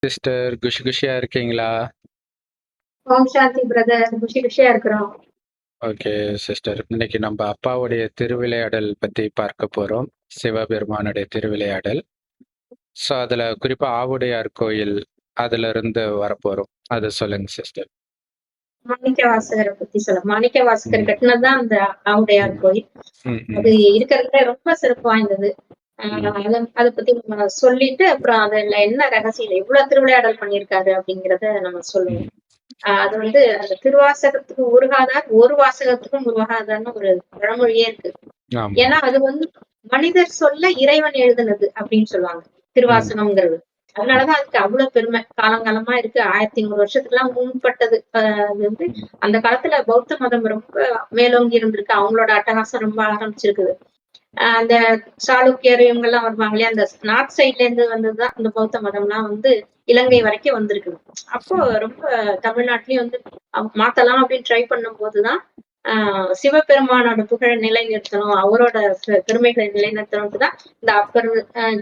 Sister குஷி குஷியா இருக்கீங்களா? ஓம் சாந்தி brother. குஷி குஷியா இருக்கிறோம். Okay sister. இன்னைக்கு நம்ம அப்பாவுடைய திருவிளையாடல் பத்தி பார்க்க போறோம். சிவபெருமானுடைய திருவிளையாடல். ஸோ அதுல குறிப்பா ஆவுடையார் கோயில் அதுல இருந்து வரப்போறோம். அதை சொல்லுங்க சிஸ்டர். மாணிக்க வாசகரை பத்தி சொல்ல, மாணிக்க வாசகர் ம், கட்டினதுதான் அந்த ஆவுடையார் ம், கோயில். ம், அது ம், இருக்கிறதுல ரொம்ப சிறப்பு வாய்ந்தது. ம், அதை பத்தி நம்ம சொல்லிட்டு அப்புறம் அதுல என்ன ரகசியம், எவ்வளவு திருவிளையாடல் பண்ணியிருக்காரு அப்படிங்கிறத நம்ம சொல்லுவோம். ம். அது அந்த திருவாசகத்துக்கு உருகாதார் ஒரு வாசகத்துக்கும் உருகாதார்னு ஒரு பழமொழியே இருக்கு. ஆமா. ஏன்னா அது மனிதர் சொல்ல இறைவன் எழுதுனது அப்படின்னு சொல்லுவாங்க ம், திருவாசகம்ங்கிறது. அதனாலதான் அதுக்கு அவ்வளவு பெருமை. காலங்காலமா இருக்கு. 1500 வருஷத்துக்குலாம் முன்பட்டது. அது ம், அந்த காலத்துல பௌத்த மதம் ரொம்ப மேலோங்கி இருந்திருக்கு. அவங்களோட அட்டகாசம் ரொம்ப ஆரம்பிச்சிருக்குது. அந்த சாளுக்கியர் இவங்க எல்லாம் வருவாங்க இல்லையா, அந்த நார்த் சைட்ல இருந்து வந்ததுதான் இந்த பௌத்த மதம்லாம் இலங்கை ம், வரைக்கும் வந்திருக்குது. அப்போ ம், ரொம்ப தமிழ்நாட்டிலயும் மாத்தலாம் அப்படின்னு ட்ரை பண்ணும் போதுதான் சிவபெருமானோட புகழை நிலைநிறுத்தணும், அவரோட பெருமைகளை நிலைநிறுத்தணும்னு தான் இந்த அப்பர்,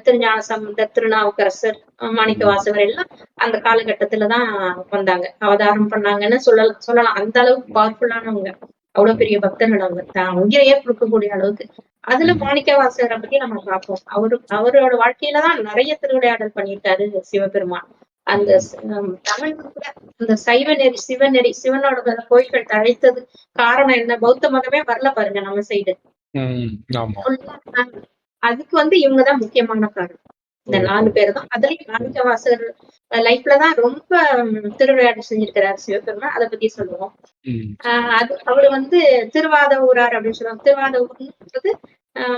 திருஞான சம்பந்தர், திருநாவுக்கரசர், மாணிக்க ம், வாசகர் எல்லாம் அந்த காலகட்டத்துலதான் வந்தாங்க, அவதாரம் பண்ணாங்கன்னு சொல்லலாம். அந்த அளவுக்கு பவர்ஃபுல்லானவங்க, அவ்வளவு ம், பெரிய பக்தர்கள் அவங்க, தான் உயிரையே கொடுக்கக்கூடிய அளவுக்கு. அதுல ம், மாணிக்க வாசகரை பத்தி நம்ம பார்ப்போம். அவரோட வாழ்க்கையிலதான் நிறைய திருவிளையாடல் பண்ணியிருக்காரு சிவபெருமான். அந்த ம், தமிழ்ல கூட அந்த சைவ நெறி, சிவநெறி, சிவனோட கோயில்கள் தழைத்தது காரணம் என்ன? பௌத்த மதமே வரல பாருங்க நம்ம சைடு. ம். ஆமா. அதுக்கு இவங்கதான் முக்கியமான காரணம். இந்த ஓஹோ. 4 பேர் தான். அதுலயும் ம், மாணிக்கவாசகர் லைஃப்ல தான் ரொம்ப திருவிளையாடல் செஞ்சிருக்கிறார் சிவபெருமான். அதை பத்தி சொல்லுவோம். ம், அது அவரு திருவாத ஊரார் அப்படின்னு சொல்லுவாங்க. திருவாத ஊர்ன்றது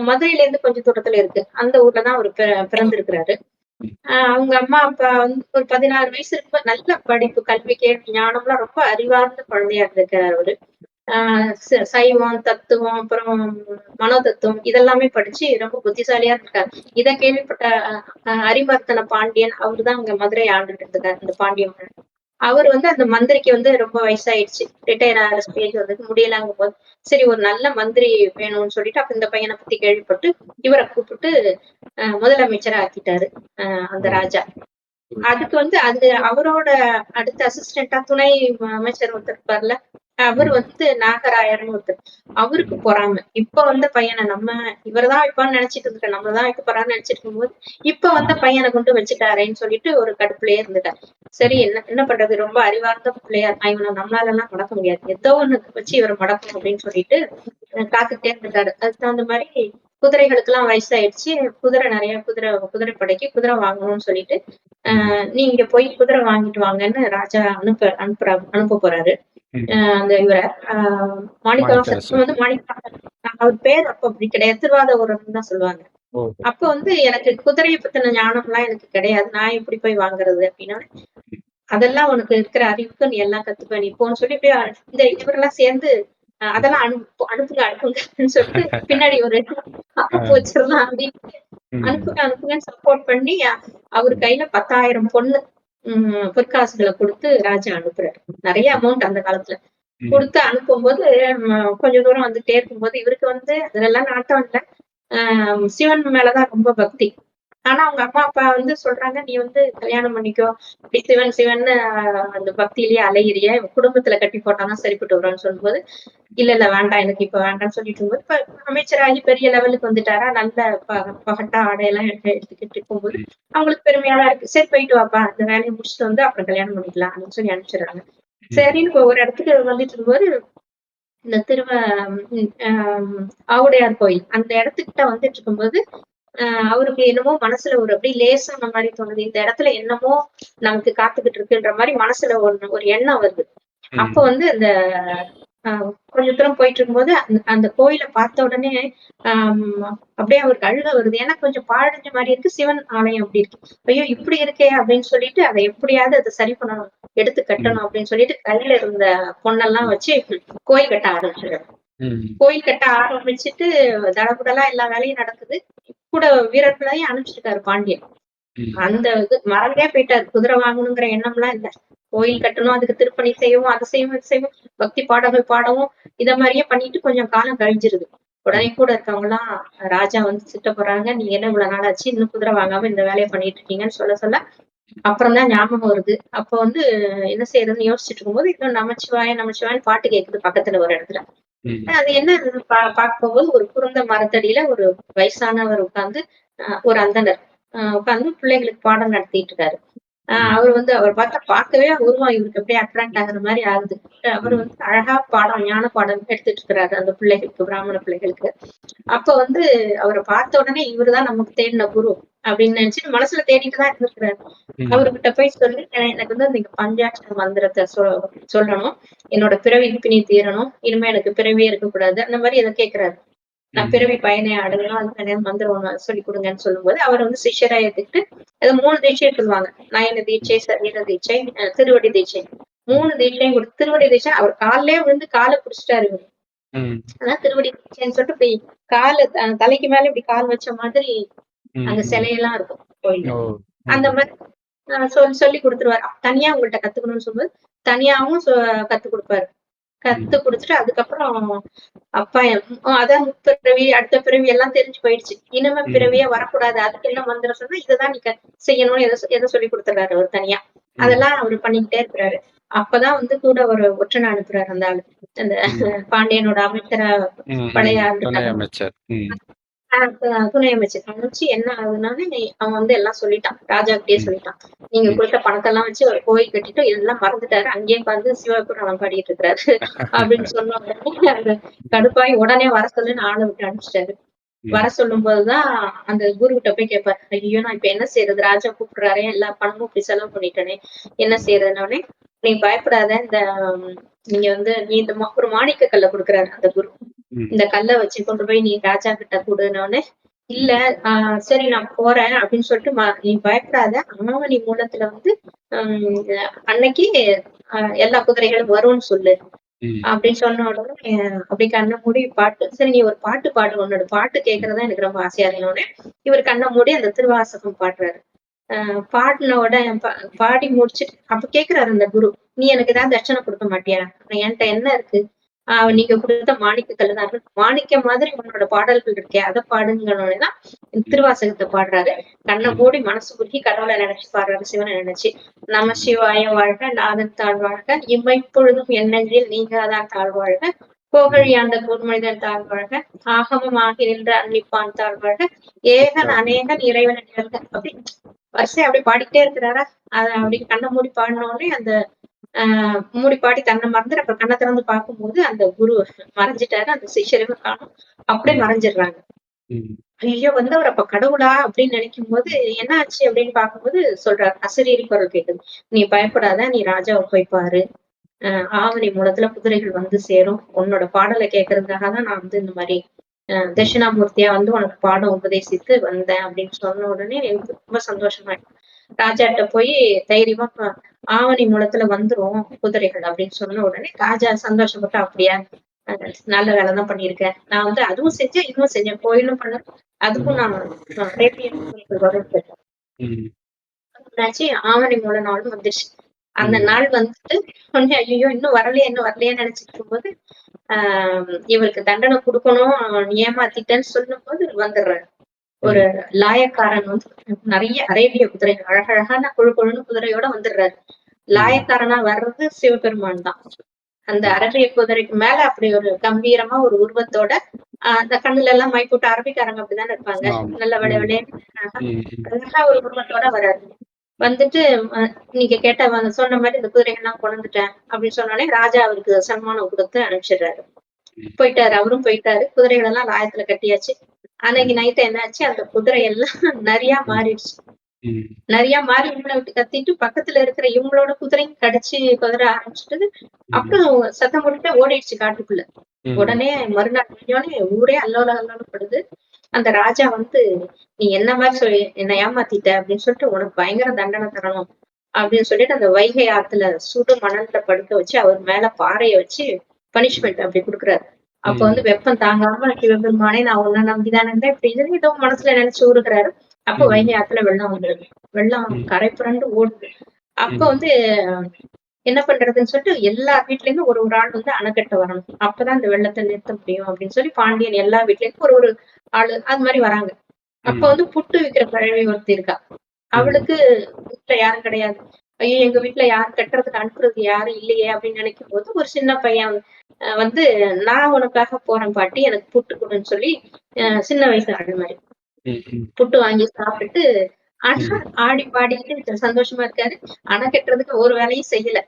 மதுரையில இருந்து கொஞ்சம் தூரத்துல இருக்கு. அந்த ஊர்ல தான் அவர் பிறந்திருக்கிறாரு. ம், அவங்க அம்மா அப்பா ஒரு 16 வயசு இருக்கும்போது நல்ல படிப்பு, கல்வி, கேள்வி, ஞானம்லாம் ரொம்ப அறிவார்ந்த குழந்தையா இருந்திருக்கிறார் அவரு. சைவம், தத்துவம், அப்புறம் மனோ தத்துவம் இதெல்லாமே படிச்சு ரொம்ப புத்திசாலியா இருக்காரு. இத கேள்விப்பட்ட அரிமர்த்தன பாண்டியன், அவருதான் அங்க மதுரை ஆண்டுட்டு இருக்காரு, இந்த பாண்டிய மன்னன். அவர் அந்த மந்திரிக்கு ரொம்ப வயசாயிடுச்சு. ரிட்டையர் ஆகிற ஸ்டேஜ் முடியலங்கும் போது, சரி ஒரு நல்ல மந்திரி வேணும்னு சொல்லிட்டு, அப்ப இந்த பையனை பத்தி கேள்விப்பட்டு இவரை கூப்பிட்டு முதலமைச்சரா ஆக்கிட்டாரு அந்த ம், ராஜா. ம், அதுக்கு அது அவரோட அடுத்த அசிஸ்டண்டா துணை அமைச்சர் ஒருத்தர் இருப்பார்ல, அவரு ம், நாகராயர்னு ஒருத்தர். அவருக்கு ம், பொறாமை. இப்ப வந்த பையனை இவர்தான் வைப்பான்னு நினைச்சிட்டு இருக்கேன். நம்மளதான் வைக்க போறான்னு நினைச்சிட்டு இருக்கும்போது, இப்ப வந்த ம், பையனை கொண்டு வச்சுட்டாரேன்னு சொல்லிட்டு ஒரு கடுப்புலயே இருந்துட்டார். சரி, ம், என்ன என்ன பண்றது? ரொம்ப அறிவார்ந்த பிள்ளையா இவனை நம்மளால எல்லாம் மடக்க முடியாது. ஏதோ ஒண்ணு வச்சு இவரை மடக்கணும் அப்படின்னு சொல்லிட்டு காத்துக்கிட்டே இருந்துட்டாரு. அதுக்கு தகுந்த மாதிரி குதிரைகளுக்கெல்லாம் வயசாயிடுச்சு. குதிரை நிறைய குதிரைப்படைக்கு குதிரை வாங்கணும்னு சொல்லிட்டு, ம். நீங்க போய் குதிரை வாங்கிட்டு வாங்கன்னு ராஜா அனுப்ப போறாரு. ம். அந்த இவர மாணிக்கவாசகர் மாணிக்கவாசகர். மாணிக்கவாசகர், அவர் பேர் அப்ப அப்படி கிடையாது. திருவாதவூரர்னு தான் சொல்லுவாங்க. ஓஹோ! அப்ப எனக்கு குதிரையை பத்தின ஞானம்லாம் எனக்கு கிடையாது. நான் எப்படி போய் வாங்குறது அப்படின்னா, அதெல்லாம் உனக்கு இருக்கிற அறிவுக்கு நீ எல்லாம் கத்துப்ப. நீ போன்னு சொல்லி இப்படியே இவரெல்லாம் சேர்ந்து அதெல்லாம் அனுப்புங்கன்னு சொல்லிட்டு பின்னாடி ஒரு அனுப்பி அ, வச்சிடலாம் அப்படின்னு ம், அனுப்புங்கன்னு சப்போர்ட் பண்ணி அவரு ம், கையில 10,000 பொண்ணு பொற்காசுகளை கொடுத்து ராஜா அனுப்புறாரு. நிறைய அமௌண்ட் அந்த காலத்துல ம், கொடுத்து அனுப்பும்போது, கொஞ்ச தூரம் வந்துட்டே இருக்கும்போது இவருக்கு அதுலலாம் நாட்டம் இல்ல. சிவன் மேலதான் ரொம்ப பக்தி. ஆனா அவங்க அம்மா அப்பா சொல்றாங்க, நீ கல்யாணம் பண்ணிக்கோ, இப்படி சிவன் சிவன்னு அந்த பக்தியிலேயே அலையிறிய, குடும்பத்துல கட்டி போட்டாதான் சரிப்பட்டு வரும்னு சொல்லும்போது, இல்ல இல்ல வேண்டாம், எனக்கு இப்ப வேண்டாம்னு சொல்லிட்டு இருக்கும்போது, இப்ப அமைச்சராகி பெரிய லெவலுக்கு வந்துட்டாரா, நல்ல பகட்டா ஆடையெல்லாம் எடுத்துக்கிட்டு இருக்கும்போது ம், அவங்களுக்கு பெருமையாதான் இருக்கு. சரி போயிட்டு வாப்பா, இந்த வேலையை முடிச்சுட்டு அப்புறம் கல்யாணம் பண்ணிக்கலாம் அப்படின்னு சொல்லி அனுப்பிச்சிடுறாங்க. ம், சரின்னு இப்ப ஒரு இடத்துக்கு வந்துட்டு இருக்கும்போது, இந்த ஆவுடையார் கோயில் அந்த இடத்துக்கிட்ட வந்துட்டு இருக்கும்போது, அவருக்கு என்னமோ மனசுல அப்படியே லேசான மாதிரி தோணுது. இந்த இடத்துல என்னமோ நமக்கு காத்துக்கிட்டு இருக்குன்ற மாதிரி மனசுல ஒரு எண்ணம் வருது. அப்ப ம், அந்த அ கொஞ்ச தூரம் போயிட்டு இருக்கும்போது, அந்த கோயில பார்த்த உடனே ஆம் அப்படியே அவருக்கு அழுகை வருது. ஏன்னா கொஞ்சம் பாழடைஞ்ச மாரி இருக்கு. சிவன் ஆலயம் அப்படி இருக்கு. ஐயோ! இப்படி இருக்கே அப்படின்னு சொல்லிட்டு, அத எப்படியாவது சரி பண்ணணும், எடுத்து ம், கட்டணும் அப்படின்னு சொல்லிட்டு, கையில இருந்த பொண்ணெல்லாம் ம், வச்சு கோயில் கட்ட ஆரம்பிச்சுடுறாரு. ம், கோயில் கட்ட ஆரம்பிச்சுட்டு தடபுடலா எல்லா வேலையும் நடக்குது. கூட வீரர்களையும் அனுப்பிச்சிருக்காரு பாண்டியன். ம், அந்த மறந்தே போயிட்டாரு. குதிரை வாங்கணுங்கிற எண்ணம்லாம் இல்ல. கோயில் ம், கட்டணும், அதுக்கு திருப்பணி செய்யவும், அது செய்யவும், இது செய்யவும், பக்தி பாடல்கள் பாடவும், இத மாரியே பண்ணிட்டு கொஞ்சம் காலம் கழிஞ்சிருது. உடனே ம், கூட இருக்கவங்கலாம் ராஜா திட்ட போறாங்க. நீங்க என்ன இவ்வளவு நாள் ஆச்சு, இன்னும் குதிரை வாங்காம இந்த வேலைய பண்ணிட்டு இருக்கீங்கன்னு சொல்ல சொல்ல, அப்புறம் தான் ஞாபகம் வருது. அப்ப வந்து என்ன செய்யறதுன்னு யோசிச்சுட்டு இருக்கும்போது, இன்னும் நமச்சிவாய நமச்சிவாயன்னு பாட்டு கேட்குது பக்கத்துல ஒரு இடத்துல. ம். அது என்னன்னு பார்க்க போகும்போது ஒரு குருந்த மரத்தடியில ஒரு வயசானவர் உட்கார்ந்து, ஒரு அந்தணர் உட்கார்ந்து பிள்ளைங்களுக்கு பாடம் நடத்திட்டு இருக்காரு. ம். அவரு வந்து அவர பார்த்தா பார்க்கவே உருவம் இவருக்கு அப்படியே அட்ராக்ட் ஆகுற மாரி ஆகுது. அவரு ம். வந்து அழகா பாடம், ஞான பாடம் எடுத்துட்டு இருக்கிறாரு அந்த பிள்ளைகளுக்கு, பிராமண பிள்ளைகளுக்கு. அப்ப வந்து அவர பார்த்த உடனே இவரு தான் நமக்கு தேடின குரு அப்படின்னு நினைச்சுட்டு மனசுல தேடிட்டு தான் இருந்திருக்கிறாரு. ம். அவர்கிட்ட போய் சொல்லி, எனக்கு வந்து நீங்க பஞ்சாட்சர மந்திரத்த சொல்லணும். என்னோட பிறவி பிணி தீரணும். இனிமே எனக்கு பிறவியே இருக்கக்கூடாது. அந்த மாரி ஏதோ கேட்கிறாரு. நான் ம். பிறவி பயனை அடையணும். அதுக்கு மந்திரம் ஒண்ணு சொல்லிக் குடுங்கன்னு சொல்லும்போது, அவர வந்து சிஷ்யரா ஏத்துக்கிட்டு, ஏதோ 3 தீட்சை சொல்லுவாங்க. நயன தீட்சை, சரீர தீட்சை, திருவடி தீட்சை. ம். 3 தீட்சையும் திருவடி தீட்சை அவர் கால்லயே விழுந்து கால புடிச்சுட்டாரு இவரு. ம். அதான் திருவடி தீட்சைன்னு சொல்லிட்டு இப்படி கால தலைக்கு மேல இப்படி கால் வச்ச மாதிரி ம். அங்க ம். சிலையெல்லாம் இருக்கும் கோயில்ல. ஓ! அந்த ம்ஹ்ம். மாரி சொல்லிக் குடுத்துருவாரு. தனியா உங்கள்ட்ட கத்துக்கணும்னு சொல்லும்போது, தனியாவும் கத்துக் குடுப்பாரு. ம். கத்து குடுத்துட்டு அதுக்கப்புறம் அப்பா அதான் முற்பிறவி, அடுத்த பிறவி எல்லாம் தெரிஞ்சு போயிடுச்சு. இனிமே ம். பிறவியே வரக்கூடாது. அதுக்கு என்ன மந்திரம் சொன்னா, இதுதான் நீ செய்யணும்னு எத சொல்லிக் குடுத்துறாரு அவரு தனியா. ம். அதெல்லாம் அவரு பண்ணிக்கிட்டே இருக்கிறாரு. அப்பதான் வந்து கூட ஒரு ஒற்றன அனுப்புறாரு அந்த ஆளு. அந்த ம். பாண்டியனோட அமைச்சரா ம். ம். பழைய துணை ஆண்டுட்டாங்க. அமைச்சர். ம். துணை அமைச்சர் அனுப்பிச்சு என்ன ஆகுதுன்னாலே, அவன் வந்து எல்லாம் சொல்லிட்டான். ராஜாகிட்டயே ம். சொல்லிட்டான். நீங்க ம். குடுத்த பணத்தெல்லாம் வச்சு ஒரு கோயில் கட்டிட்டு எல்லாம் மறந்துட்டாரு. அங்கேயே உட்கார்ந்து சிவபுராணம் பாடிட்டு இருக்கிறாரு. அப்படின்னு சொன்ன உடனே அந்த கடுப்பாயி உடனே வர சொல்லுன்னு ஆள விட்டு அனுப்பிச்சுட்டாரு. வர ம். சொல்லும்போது தான் அந்த குருகிட்ட போய் கேட்பாரு. ஐயோ! நான் இப்ப என்ன செய்றது? ராஜா கூப்பிடுறாரே, எல்லா பணமும் இப்படி செலவு பண்ணிட்டேனே! என்ன செய்றதுன்னோனே, நீ பயப்படாத. நீங்க வந்து நீ இந்த ஒரு மாணிக்க கல்ல குடுக்குறாரு அந்த குரு. ம். இந்த கல்ல வச்சு கொண்டு போய் நீ ராஜா கிட்ட குடுன்னோனே, இல்ல ம். சரி நான் போறேன் அப்படின்னு சொல்லிட்டு நீ பயப்படாத. ஆவணி மூலத்துல வந்து ம் அன்னைக்கு எல்லா குதிரைகளும் வரும்னு சொல்லு. ம். அப்படின்னு சொன்ன உடனே அப்படி கண்ண மூடி பாட்டு சரி நீ ஒரு பாட்டு பாடு. உன்னோட பாட்டு கேட்கறதா எனக்கு ரொம்ப ஆசையா இருக்குன்னோனே, இவரு கண்ண மூடி அந்த திருவாசகம் பாடுறாரு. பாடுன உடனே பாடி முடிச்சுட்டு அப்ப கேட்கிறாரு அந்த குரு. "நீ எனக்கு ஏதாவது தட்சணை குடுக்க மாட்டியா? என்ட்ட என்ன இருக்கு? ம். நீங்க குடுத்த மாணிக்க கல்லு தான். மாணிக்கம் மாதிரி உன்னோட பாடல்கள் இருக்கே, அத பாடுங்கன்னோனே தான் ம். திருவாசகத்த பாடுறாரு. கண்ண ம். மூடி மனசு உருகி கடவுள நெனச்சு பாடுறாரு, சிவன நெனச்சு. நம ம். சிவாய வாழ்க, நாதன் தாழ் வாழ்க, இமைப்பொழுதும் என் நெஞ்சில் நீங்காதான் தாழ் வாழ்க. ம். கோகழி ஆண்ட கூர்மனிதன் தாழ் வாழ்க, ஆகமம் ஆகி நின்ற அன்னிப்பான் தாழ் வாழ்க, ஏகன் சிறப்பு. அநேகன் இறைவன் நிகழ்க. அப்படி வரிசையா அப்படியே பாடிக்கிட்டே இருக்கிறாரா, அத அப்படி ம். கண்ண மூடி பாடின உடனே அந்த மூடி பாடி தன்னை மறந்துட்டு அப்புறம் கண்ண திறந்து பார்க்கும்போது அந்த குரு மறைஞ்சிட்டாரு. அந்த சிஷ்யரையும் காணோம். அப்படியே ம். மறைஞ்சிடுறாங்க. ம். ஐயோ! வந்தவர் அப்ப கடவுளா அப்படின்னு நினைக்கும்போது, என்ன ஆச்சு அப்படின்னு பார்க்கும்போது சொல்றாரு. அசரீரி குரல் கேட்குது. நீ பயப்படாத. நீ ராஜாவ போய் பாரு. அ ஆவணி மூலத்துல குதிரைகள் வந்து சேரும். உன்னோட பாடல கேட்கறதுக்காக தான் நான் வந்து இந்த மாரி ம். தட்சிணாமூர்த்தியா வந்து உனக்கு பாடம் உபதேசித்து வந்தேன் அப்படின்னு சொன்ன உடனே எனக்கு ரொம்ப சந்தோஷமாயிடுச்சு. ராஜாட்ட போய் தைரியமா ஆவணி மூலத்துல வந்துரும் குதிரைகள் அப்படின்னு சொன்ன உடனே ராஜா சந்தோஷப்பட்டு அப்படியா நல்ல வேலை தான் பண்ணியிருக்கேன். நான் வந்து அதுவும் செஞ்சேன், இதுவும் செஞ்சேன். கோயிலும் பண்ணேன். அதுக்கும் நான் அரேபியன் குதிரைகள் வரும்னு கேட்டேன். ம். என்னாச்சு ஆவணி மூல நாளும் வந்துருச்சு. அந்த ம். நாள் வந்துட்டு உடனே ஐயய்யோ! இன்னும் வரலையே, இன்னும் வரலையேன்னு நினைச்சிட்டு இருக்கும்போது, ஆ இவருக்கு தண்டனை குடுக்கணும். நீ ஏமாத்திட்டேன்னு சொல்லும்போது வந்துடுறாரு. ஒரு ம். லாயக்காரன் வந்து நெறைய அரேபிய குதிரைகள் அழகழகான கொழு கொழுன்னு குதிரையோட வந்துடுறாரு. ம். லாயக்காரனா வர்றது சிவபெருமான் தான். அந்த ம். அரபிய குதிரைக்கு மேல அப்படி ஒரு கம்பீரமா ஒரு உருவத்தோட, அந்த கண்ணுல எல்லாம் மை போட்டு அரபிக்காரங்க அப்படித்தானே இருப்பாங்க. ஆமா. நல்ல வெள ம். வெளேன்னு அழகா ம். ம். அழகா ஒரு உருவத்தோட வராரு. வந்துட்டு அ நீங்க கேட்ட சொன்ன மாரி இந்த குதிரைகள்லாம் கொண்டுந்துட்டேன் அப்படின்னு சொன்னோனே, ராஜா அவருக்கு சன்மானம் குடுத்து அனுப்பிச்சிடுறாரு. ம். போயிட்டாரு. அவரும் போயிட்டாரு. குதிரைகள் எல்லாம் லாயத்துல கட்டியாச்சு. அன்னைக்கு ம். நைட் என்னாச்சு, அந்த குதிரை எல்லாம் நரியா ம். மாறிடுச்சு. ம். நெறைய மாறி இவங்கள விட்டு கத்திட்டு, பக்கத்துல இருக்கிற இவங்களோட குதிரையும் கடிச்சு குதற ஆரம்பிச்சுட்டது. ம். அப்புறம் சத்தம் போட்டுட்டே ஓடிடுச்சு காட்டுக்குள்ள. ம். உடனே மறுநாள் விடிஞ்சோனே ஊரே அல்லோல கல்லோலப்படுது. அந்த ராஜா வந்து, "நீ என்ன மாரி சொல்லி என்ன ஏமாத்திட்ட" அப்படின்னு சொல்லிட்டு, "உனக்கு பயங்கர தண்டனை தரணும்." அப்படின்னு சொல்லிட்டு அந்த வைகை ஆத்துல சுடு மணல்ல படுக்க வச்சு, அவர் மேல பாறைய வச்சு பனிஷ்மென்ட் அப்படி குடுக்குறாரு. அப்ப வந்து ம். வெப்பம் தாங்காம சிவபெருமானே நான் உன்ன நம்பி தானே இருந்தேன் இப்படின்னு சொல்லி ஏதோ மனசுல நெனச்சு உருகுறாரு. அப்ப ம். வைகை ஆத்துல வெள்ளம் வந்துருது. வெள்ளம் ம். கரை புரண்டு ஓடுது. அப்ப ம். வந்து என்ன பண்றதுன்னு சொல்லிட்டு எல்லார் வீட்லருந்தும் ஒரு ஒரு ஆள் வந்து அணை கட்ட வரணும். அப்பதான் இந்த வெள்ளத்த நிறுத்த முடியும் அப்படின்னு சொல்லி பாண்டியன் எல்லா வீட்லருந்தும் ஒரு ஒரு ஆளு அது மாரி வராங்க. அப்ப ம். வந்து புட்டு விக்கிற கிழவி ஒருத்தி இருக்கா. அவளுக்கு வீட்டுல யாரும் கிடையாது. ஐயோ! எங்க வீட்டுல யாரும் கட்டுறதுக்கு அனுப்புறதுக்கு யாரும் இல்லையே அப்படின்னு நினைக்கும்போது, ஒரு சின்ன பையன் வந்து நான் உனக்காக போறேன் பாட்டி, எனக்கு புட்டு குடுன்னு சொல்லி சின்ன வயசு ஆள் மாரி. புட்டு வாங்கி சாப்பிட்டுட்டு, ஆனா ஆடி பாடிக்கிட்டு சந்தோஷமா இருக்காரு. அணை கட்டுறதுக்கு ஒரு வேலையும் செய்யல.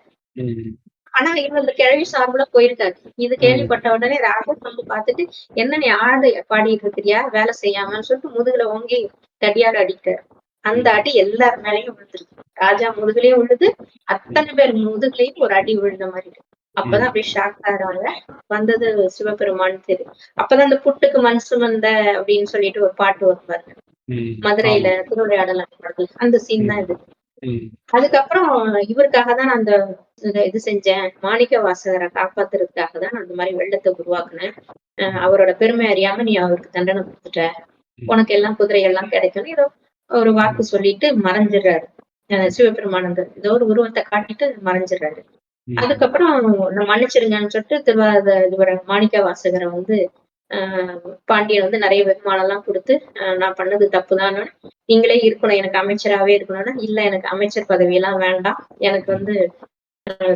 ஆனா இவன் அந்த கிழவி சார்புல போயிருக்காரு. இது கேள்விப்பட்ட உடனே ராகுல் வந்து பார்த்துட்டு, "என்ன நீ ஆடு பாடிட்டு இருக்கிறியா? வேலை செய்யாமன்னு" சொல்லிட்டு முதுகுல ஓங்கி தடியால அடிக்கிறாரு. அந்த அடி எல்லார் மேலயும் விழுந்துருச்சு. ராஜா முதுகுலயும் விழுது, அத்தனை பேர் முதுகுலயும் ஒரு அடி விழுந்த மாரி இருக்கு. அப்பதான் அப்படியே ஷாக் ஆகுறாங்க. வந்தது சிவபெருமான் தெரியும். அப்பதான் அந்த புட்டுக்கு மண் சுமந்த அப்படின்னு சொல்லிட்டு ஒரு பாட்டு வரும் பாருங்க. மதுரையில திருவிளையாடல் படத்துல. அந்த சீன் தான் இது. அதுக்கப்புறம் இவருக்காக தான் நான் அந்த இது செஞ்சேன். மாணிக்க வாசகரை காப்பாத்துறதுக்காக தான் நான் அந்த மாதிரி வெள்ளத்தை உருவாக்குனேன். அவரோட பெருமை அறியாம நீ அவருக்கு தண்டனை கொடுத்துட்ட. உனக்கு எல்லாம் குதிரை எல்லாம் கிடைக்கும். ஏதோ ஒரு வாக்கு சொல்லிட்டு மறைஞ்சிடுறாரு. சிவபெருமான் அந்த ஏதோ ஒரு உருவத்தை காட்டிட்டு மறைஞ்சிடுறாரு. அதுக்கப்புறம் நான் மன்னிச்சிருங்கன்னு சொல்லிட்டு இவர மாணிக்க வாசகரை வந்து பாண்டியன் வந்து நிறைய வெகுமானம் எல்லாம் கொடுத்து நான் பண்ணது தப்புதான், நீங்களே இருக்கணும், எனக்கு அமைச்சராவே இருக்கணும்னா, இல்ல எனக்கு அமைச்சர் பதவி எல்லாம் வேண்டாம், எனக்கு வந்து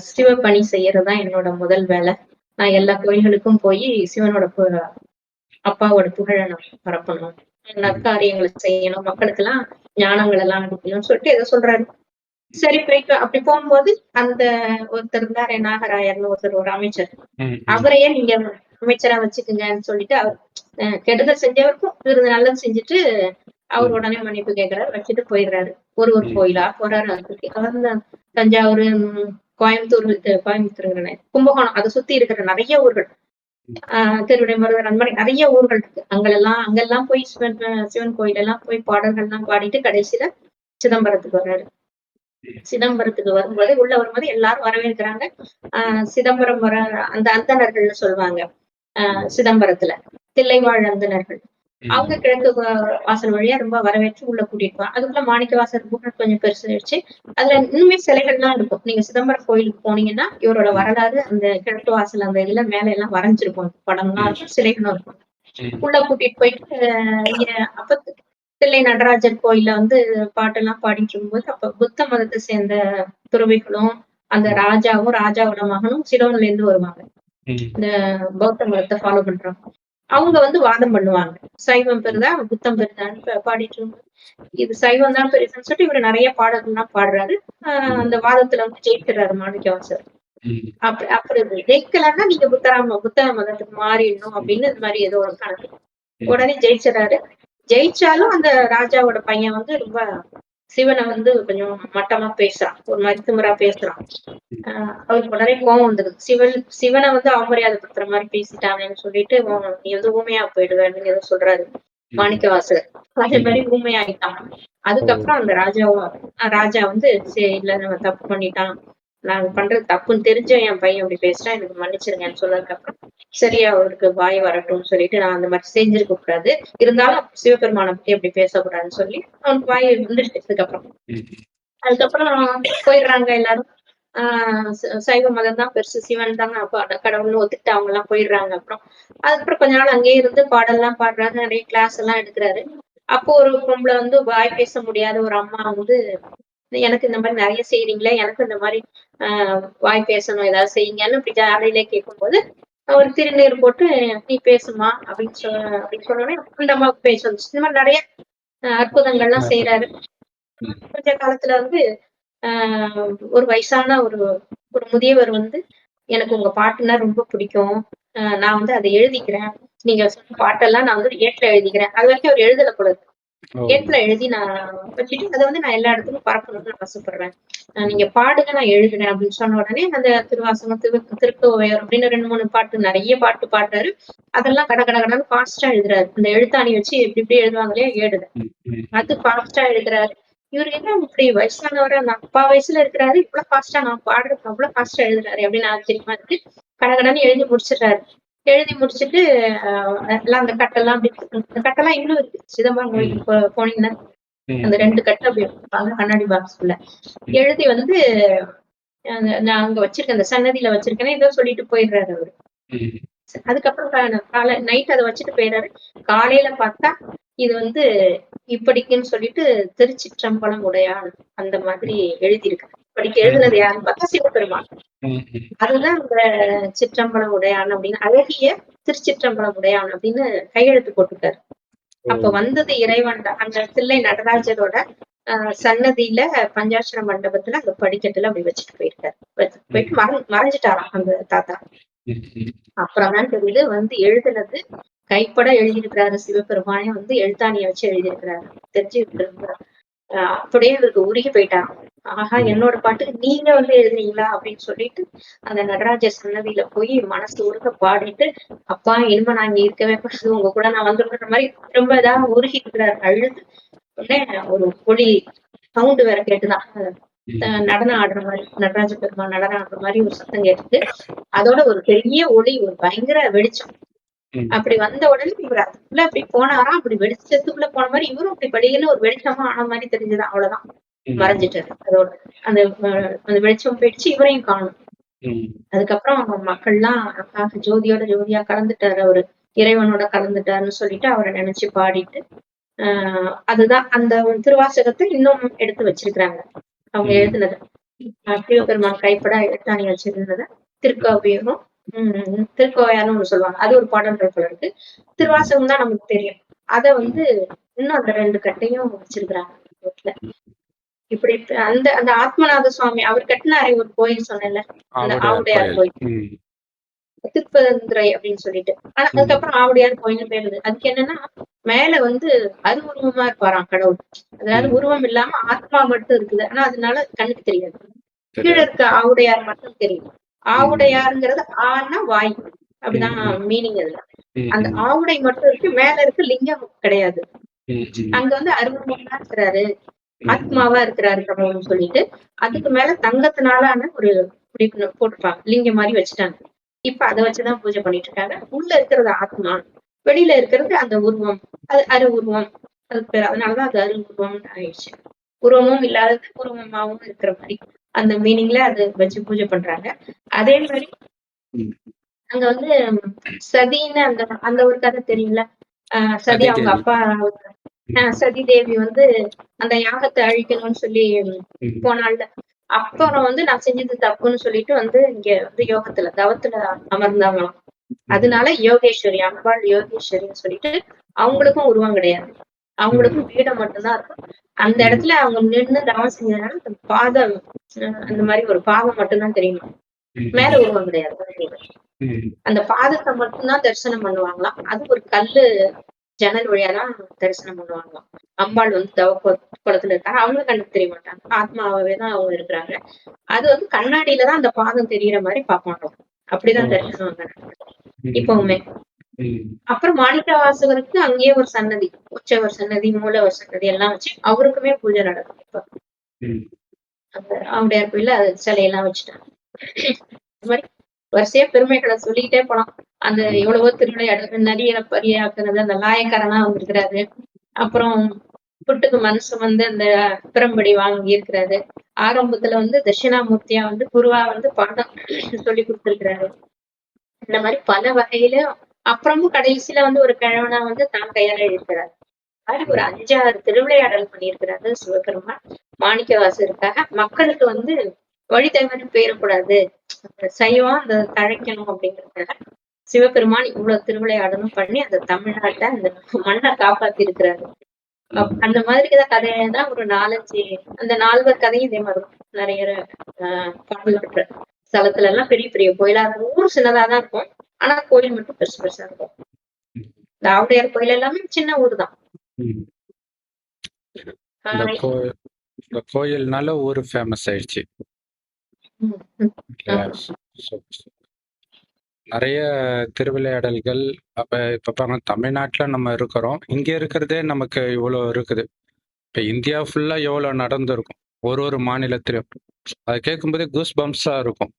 சிவப்பணி செய்யறதுதான் என்னோட முதல் வேலை. நான் எல்லா கோயில்களுக்கும் போய் சிவனோட அப்பாவோட புகழை நான் பரப்பணும், நற்காரியங்களை செய்யணும், மக்களுக்கு எல்லாம் ஞானங்கள் எல்லாம் அனுப்பணும்னு சொல்லிட்டு ஏதோ சொல்றாரு. சரி போயிட்டு அப்படி போகும்போது அந்த ஒருத்தர் இருந்தாரு நாகராயர்னு ஒருத்தர், ஒரு அமைச்சர், அவரையே நீங்க அமைச்சரா வச்சுக்குங்கன்னு சொல்லிட்டு அவர் கெடுதல் செஞ்சவருக்கும் இவரு நல்லது செஞ்சுட்டு அவர் உடனே மன்னிப்பு கேட்கிறாரு, வச்சுட்டு போயிடுறாரு. ஒரு கோயிலா போறாரு. அதுக்கு அவர் தஞ்சாவூர், கோயம்புத்தூர், கும்பகோணம் அதை சுத்தி இருக்கிற நிறைய ஊர்கள், திருவிடைமருதூர், அந்த மாதிரி நிறைய ஊர்கள் இருக்கு. அங்கெல்லாம் போய் சிவன் கோயில் எல்லாம் போய் பாடல்கள் எல்லாம் பாடிட்டு கடைசியில சிதம்பரத்துக்கு வர்றாரு. சிதம்பரத்துக்கு வரும்போது உள்ள வரும்போது எல்லாரும் வரவேற்கிறாங்க. சிதம்பரம் வர அந்த அந்தணர்கள்னு சொல்லுவாங்க. சிதம்பரத்துல தில்லைவாழ் அந்தணர்கள், அவங்க கிழக்கு வாசல் வழியா ரொம்ப வரவேற்று உள்ள கூட்டிட்டு அதுக்குள்ள மாணிக்க வாசல் புகழ் கொஞ்சம் பெருசாயிடுச்சு. அதுல இன்னுமே சிலைகள்லாம் இருக்கும். நீங்க சிதம்பரம் கோயிலுக்கு போனீங்கன்னா இவரோட வரலாறு அந்த கிழக்கு வாசல் அந்த இதுல மேல எல்லாம் வரைஞ்சிருக்கும், படம்லாம் இருக்கும், சிலைகளும் இருக்கும். உள்ள கூட்டிட்டு போயிட்டு அப்ப தில்லை நடராஜர் கோயில்ல வந்து பாட்டெல்லாம் பாடிட்டு இருக்கும்போது அப்ப புத்த மதத்தை சேர்ந்த துறவிகளும் அந்த ராஜாவும் ராஜாவோட மகனும் சிலோன்ல இருந்து வருவாங்க. இந்த பௌத்த மதத்தை ஃபாலோ பண்றவங்க அவங்க வந்து வாதம் பண்ணுவாங்க, சைவம் பெருதா புத்தம் பெருதான்னு பாடிட்டு இருக்கும்போது இது சைவம் தான் பெருசுன்னு சொல்லிட்டு இவரு நிறைய பாடல்கள்லாம் பாடுறாரு. அந்த வாதத்துல வந்து ஜெயிக்கிறாரு மாணிக்கவாசர். அப்படி ஜெயிக்கலன்னா நீங்க புத்த மதத்துக்கு மாறிடணும் அப்படின்னு இந்த மாதிரி ஏதோ ஒரு கணக்கு. உடனே ஜெயிச்சிடறாரு. ஜெயிச்சாலும் அந்த ராஜாவோட பையன் வந்து ரொம்ப சிவனை வந்து கொஞ்சம் மட்டமா பேசுறான், ஒரு மாதிரி திமிரா பேசுறான். அவருக்கு உடனே கோவம் வந்துருது. சிவனை வந்து அவமரியாதைப்படுத்துற மாதிரி பேசிட்டாங்கன்னு சொல்லிட்டு நீ வந்து ஊமையா போயிடுவேன்னு ஏதோ சொல்றாரு மாணிக்கவாசகர். அதே மாதிரி ஊமையாயிட்டான். அதுக்கப்புறம் அந்த ராஜா வந்து சரி இல்ல நம்ம தப்பு பண்ணிட்டான், நான் பண்றது தப்புன்னு தெரிஞ்ச என் பையன் அப்படி பேசுறான், எனக்கு மன்னிச்சிருங்கன்னு சொன்னதுக்கு அப்புறம் சரி அவருக்கு வாய் வரட்டும்னு சொல்லிட்டு நான் அந்த மாதிரி செஞ்சிருக்க கூடாது, இருந்தாலும் சிவபெருமானை பத்தி அப்படி பேசக்கூடாதுன்னு சொல்லி அவனுக்கு வாய் வந்துருச்சு. அதுக்கப்புறம் போயிடுறாங்க எல்லாரும். சைவ மதம் தான் பெருசு, சிவன் தான் கடவுள்னு ஒத்துக்கிட்டு அவங்க எல்லாம் போயிடுறாங்க. அதுக்கப்புறம் கொஞ்ச நாள் அங்கேயே இருந்து பாடல்லாம் பாடுறாரு, நிறைய கிளாஸ் எல்லாம் எடுக்கிறாரு. அப்போ ஒரு பொம்பளை வந்து வாய் பேச முடியாத ஒரு அம்மா வந்து எனக்கு இந்த மாதிரி நிறைய செய்றீங்களே, எனக்கு இந்த மாதிரி வாய் பேசணும் ஏதாவது செய்யுங்கன்னு இப்படி ஜாலியிலே கேட்கும்போது ஒரு திருநீர் போட்டு நீ பேசுமா அப்படின்னு சொன்னோடனே அந்த அம்மாவுக்கு பேச வந்துச்சு. இந்த மாதிரி நிறைய அற்புதங்கள்லாம் செய்யறாரு. கொஞ்ச காலத்துல வந்து ஒரு வயசான ஒரு முதியவர் வந்து எனக்கு உங்க பாட்டுன்னா ரொம்ப பிடிக்கும், நான் வந்து அதை எழுதிக்கிறேன், நீங்க சொன்ன பாட்டெல்லாம் நான் வந்து ஏட்ல எழுதிக்கிறேன். அது வரைக்கும் அவர் எழுதல போல இருக்கு. ஏட்ல எழுதி நான் வச்சுட்டு அதை வந்து நான் எல்லா இடத்துக்கும் பரப்பணும்னு நான் ஆசைப்படுறேன், நீங்க பாடுங்க நான் எழுதுறேன் அப்படின்னு சொன்ன உடனே அந்த திருவாசகம், திருக்கோவையார் அப்படின்னு 2-3 பாட்டு நிறைய பாட்டு பாடுறாரு. அதெல்லாம் கடகடன்னு ஃபாஸ்டா எழுதுறாரு. அந்த எழுத்தாணி வச்சு எப்படி எப்படி எழுதுவாங்களே ஏடுல அது ஃபாஸ்டா எழுதுறாரு. இவரு என்ன இப்படி வயசானவரை அந்த அப்பா வயசுல இருக்கிறாரு, இவ்வளவு ஃபாஸ்டா நான் பாடுறது அவ்வளவு ஃபாஸ்டா எழுதுறாரு அப்படின்னு ஆச்சரியமா இருக்கு. கடகடன்னு எழுதி முடிச்சிடுறாரு. எழுதி முடிச்சுட்டு எல்லாம் அந்த கட்டெல்லாம் அந்த கட்டெல்லாம் இன்னும் இருக்கு சிதம்பரம் கோயிலுக்கு போனீங்கன்னா அந்த 2 கட்டு அப்படி இருப்பாங்க கண்ணாடி பாக்ஸ்குள்ள. எழுதி வந்து நான் அங்க வச்சிருக்கேன், அந்த சன்னதியில வச்சிருக்கேன்னு ஏதோ சொல்லிட்டு போயிடுறாரு அவரு. அதுக்கப்புறம் நைட் அதை வச்சுட்டு போயிடுறாரு. காலையில பார்த்தா இது வந்து இப்படிக்குன்னு சொல்லிட்டு திருச்சிற்றம்பலம் உடையான் அந்த மாதிரி எழுதியிருக்கு. இப்படிக்கு எழுதுனது யாருன்னு பார்த்தா சிவபெருமான். ம், ம், அதுதான் இந்த சிற்றம்பலம் உடையான் அப்படின்னு அழகிய திருச்சிற்றம்பலம் உடையான் அப்படின்னு கையெழுத்து போட்டுட்டாரு. அப்ப ஓ, வந்தது இறைவன் தான். அந்த தில்லை நடராஜரோட சன்னதியில பஞ்சாட்சர மண்டபத்துல அந்த படிக்கட்டுல அப்படி வச்சுட்டு போயிருக்காரு. வச்சுட்டு ம், போயிட்டு மறைஞ்சிட்டாராம் அந்த தாத்தா. ம், ம், அப்புறம் தான் தெரியுது வந்து எழுதுனது கைப்பட எழுதியிருக்கிறாரு. சிவபெருமானே வந்து எழுத்தாணியை வச்சு எழுதியிருக்கிறாரு. தெரிஞ்சு அப்படியே இவருக்கு உருகி போயிட்டாராம். ஆஹா, ம், என்னோட பாட்டுக்கு நீங்க வந்து எழுதுனீங்களா அப்படின்னு சொல்லிட்டு அந்த நடராஜர் சன்னதியில போய் மனசு உருக பாடிட்டு, அப்பா இனிமே நான் இங்க இருக்கவே கூடாது, உங்க கூட நான் வந்துடுற மாதிரி ரொம்ப இதா உருகி இருக்கிறாரு. அழுது உடனே ஒரு ஒளி சவுண்ட் வேற கேட்டுதான். ம், நடனம் ஆடுற மாதிரி நடராஜ பெருமாள் நடனம் ஆடுற மாதிரி ஒரு சத்தம் கேட்டுது. அதோட ஒரு பெரிய ஒளி, ஒரு பயங்கர வெளிச்சம். ம், அப்படி வந்த உடனே இவர் அதுக்குள்ள அப்படி போனாராம். அப்படி வெளிச்சத்துக்குள்ள போன மாதிரி இவரும் அப்படி படியில ஒரு வெளிச்சமா ஆன மாதிரி தெரிஞ்சுதான். அவ்வளவுதான். ம், மறைஞ்சிட்டாரு. அதோட அந்த அந்த வெளிச்சம் போயிடுச்சு. இவரையும் காணும். ம், அதுக்கப்புறம் அவங்க மக்கள்லாம் ஜோதியோட ஜோதியா கலந்துட்டாரு அவரு. இறைவனோட கலந்துட்டாருன்னு சொல்லிட்டு அவரை நினைச்சு பாடிட்டு அதுதான் அந்த திருவாசகத்தை இன்னும் எடுத்து வச்சிருக்கிறாங்க. அவங்க ம். எழுதுனது. சிவபெருமான் கைப்பட எழுத்தாணி வச்சிருந்தத திருக்கோவையும் திருக்கோவையார்னு ஒண்ணு சொல்லுவாங்க. அது ஒரு பாடல்கள் போல இருக்கு. திருவாசகம் தான் நமக்கு தெரியும். அத வந்து இன்னும் அந்த 2 கட்டையும் வச்சிருக்கிறாங்க வீட்ல. இப்படி அந்த அந்த ஆத்மநாத சுவாமி அவர் கட்டினாரே ஒரு கோயில் சொன்னேன்ல, அந்த ஆவுடையார் ஆவுடையார் கோயில். கோயில். ம், திருப்பரந்துரை அப்படின்னு சொல்லிட்டு. ஆனா ம், அதுக்கப்புறம் ஆவுடையார் கோயில்னு பேர் இருந்தது. அதுக்கு என்னன்னா, மேல வந்து அருவுருவமா இருப்பாராம் கடவுள். அதாவது ம். உருவம் இல்லாம ஆத்மா மட்டும் இருக்குது. ஆனா அதனால கண்ணுக்கு தெரியாது. கீழ தெரியாது. இருக்க ஆவுடையார் மட்டும் தெரியும். ம், ஆவுடையாருங்கிறது ஆன்னா வாய். ம், அப்படிதான் ம், மீனிங் அதுல. ம், அந்த ம், ஆவுடை மட்டும் இருக்கு. மேல இருக்கு லிங்கம் கிடையாது. ம், ம், அங்க வந்து அருவுருவமா இருக்கிறாரு. ம், ஆத்மாவா இருக்கிறாரு கடவுள்னு சொல்லிட்டு, அதுக்கு ம், மேல தங்கத்தினாலான ஒரு போட்டிருப்பாங்க. லிங்கம் மாரி வச்சுட்டாங்க. இப்ப அத வச்சுதான் பூஜை பண்ணிட்டு இருக்காங்க. உள்ள இருக்கிறது ஆத்மா. வெளியில இருக்கிறது அந்த உருவம். அது அரு உருவம். அதுக்கு பேரு. அதனாலதான் அது அரு உருவம்னு ஆயிடுச்சு. உருவமும் இல்லாதது உருவமாவும் இருக்கிற மாரி. அந்த மீனிங்ல அது வச்சு பூஜை பண்றாங்க. அதே மாரி ம். அங்க வந்து சதின்னு அந்த அந்த ஒரு கதை தெரியும்ல? சதி அவங்க சதீதேவி. அப்பா ம், சதி தேவி வந்து அந்த யாகத்த அழிக்கணும்னு சொல்லி ம், போனாள்ல. ம், அப்புறம் வந்து நான் செஞ்சது தப்புன்னு சொல்லிட்டு வந்து இங்க வந்து யோகத்துல, தவத்துல அமர்ந்தாங்களாம். ம், அதனால யோகேஸ்வரி, அம்பாள் யோகேஸ்வரின்னு சொல்லிட்டு அவங்களுக்கும் உருவம் கிடையாது. ம், அவங்களுக்கும் பீடம் மட்டும்தான் இருக்கும். அந்த ம், இடத்துல அவங்க நின்னு தவம் செஞ்சதுனால அந்த பாதம் அந்த மாரி ஒரு பாதம் மட்டும்தான் தெரியுமா. மேல ம், உருவம் கிடையாது. ம், அந்த பாதத்தை மட்டும்தான் தரிசனம் பண்ணுவாங்களாம். அது ஒரு கல்லு ஜன்னல் வழியா தான் தரிசனம் பண்ணுவாங்களாம். அம்பாள் வந்து குளத்துல இருக்காங்க. அவங்களும் கண்ணுக்கு தெரிய மாட்டாங்க. ஆத்மாவே தான் அவங்க இருக்கிறாங்க. அது வந்து கண்ணாடியில தான் அந்த பாதம் தெரியிற மாரி பார்ப்பாங்களாம். ஓ, அப்படிதான் தரிசனம் அங்க நடக்குது. ம், இப்பவுமே. ம், அப்புறம் மாணிக்கவாசகருக்கு அங்கேயே ஒரு சன்னதி. உற்சவர் சன்னதி, மூலவர் சன்னதி எல்லாம் வச்சு அவருக்குமே பூஜை நடக்கும் இப்ப. ம், அந்த ஆவுடையார் கோயில்ல அது சிலையெல்லாம் வச்சுட்டாங்க. இந்த மாரி வரிசையா பெருமைகள சொல்லிக்கிட்டே போலாம். அந்த ம், எவ்வளவோ திருவிளையாடல் நதியர பரியாக்குறது, அந்த லாயக்காரனா வந்திருக்கிறாரு. அப்புறம் புட்டுக்கு மண் சுமந்து அந்த பிரம்படி வாங்கி இருக்கிறாரு. ஆரம்பத்துல வந்து தட்சிணாமூர்த்தியா வந்து குருவா வந்து பாடம் சொல்லிக் குடுத்திருக்கிறாரு. இந்த மாரி பல வகையில அப்புறமும் கடைசியில வந்து ஒரு கிழவனா வந்து தான் கையால எழுதியிருக்கிறாரு. மாரி ஒரு ம், 5, 6 திருவிளையாடல் பண்ணியிருக்கிறாரு சிவபெருமான். மாணிக்கவாசகருக்காக மக்களுக்கு வந்து வழி தவறி போயிறக்கூடாது. சைவம் அந்த தழைக்கணும் அப்படிங்கிறதுக்காக சிவபெருமான் இவ்வளவு திருவிளையாடலும் பண்ணி அந்த தமிழ்நாட்ட அந்த மண்ண காப்பாத்தி இருக்கிறாரு. அந்த மாதிரிதான் கதைய தான் ஒரு 4, 5 அந்த 4 கதையும் இதே மாதிரிதான். நெறைய பாடல் பெற்ற ஸ்தலத்துல எல்லாம் பெரிய பெரிய கோயிலா இருக்கும். ஊர் சின்னதா தான் இருக்கும். ஆனா கோயில் மட்டும் பெருசு பெருசா இருக்கும். இந்த ஆவுடையார் கோயில் எல்லாமே சின்ன ஊர் தான். ம். இந்த ஆஹ் இந்த கோயில்னால ஊரு ஃபேமஸ் ஆயிடுச்சு உம் உம் இல்லையா? ஆமா. நிறைய திருவிளையாடல்கள். அப்ப இப்ப பாருங்க, தமிழ்நாட்டுல நம்ம இருக்கிறோம். இங்க இருக்கிறதே நமக்கு இவ்வளவு இருக்குது. இப்ப இந்தியா ஃபுல்லா எவ்வளவு நடந்திருக்கும் ஒரு ஒரு மாநிலத்திலும். அதை கேட்கும்போதே கூஸ் பம்ப்ஸா இருக்கும்.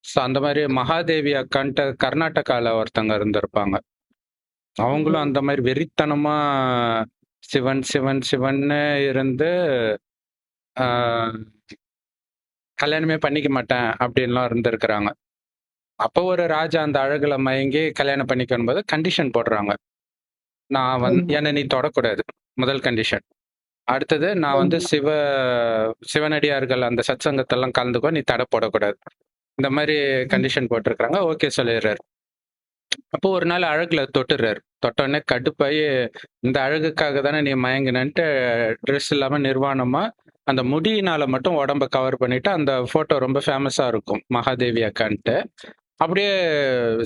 ஸோ அந்த மாதிரி மகாதேவி அக்கான்ட்டு கர்நாடகால ஒருத்தங்க இருந்திருப்பாங்க. அவங்களும் உம் அந்த மாதிரி வெறித்தனமா சிவன் சிவன் சிவன்னு இருந்து ஆஹ், கல்யாணமே பண்ணிக்க மாட்டேன் அப்படின்லாம் இருந்திருக்கிறாங்க. அப்போ ஒரு ராஜா அந்த அழகுல மயங்கி கல்யாணம் பண்ணிக்கணும் போது கண்டிஷன் போடுறாங்க. நான் என்னை நீ தொடக்கூடாது. முதல் கண்டிஷன். அடுத்தது நான் சிவனடியார்கள் அந்த சத்சங்கத்தெல்லாம் கலந்துக்கோ, நீ தடை போடக்கூடாது. இந்த மாதிரி கண்டிஷன் போட்டிருக்கிறாங்க. ஓகே சொல்லிடுறாரு. அப்போ ஒரு நாள் அழகுல தொட்டுறாரு. தொட்டோடனே கடுப்பாயி, இந்த அழகுக்காக தானே நீ மயங்கினன்ட்டு ட்ரெஸ் இல்லாம நிர்வாணமா அந்த முடியினால மட்டும் உடம்ப கவர் பண்ணிட்டு அந்த போட்டோ ரொம்ப ஃபேமஸா இருக்கும், மகாதேவி அக்கான்ட்டு. அப்படியே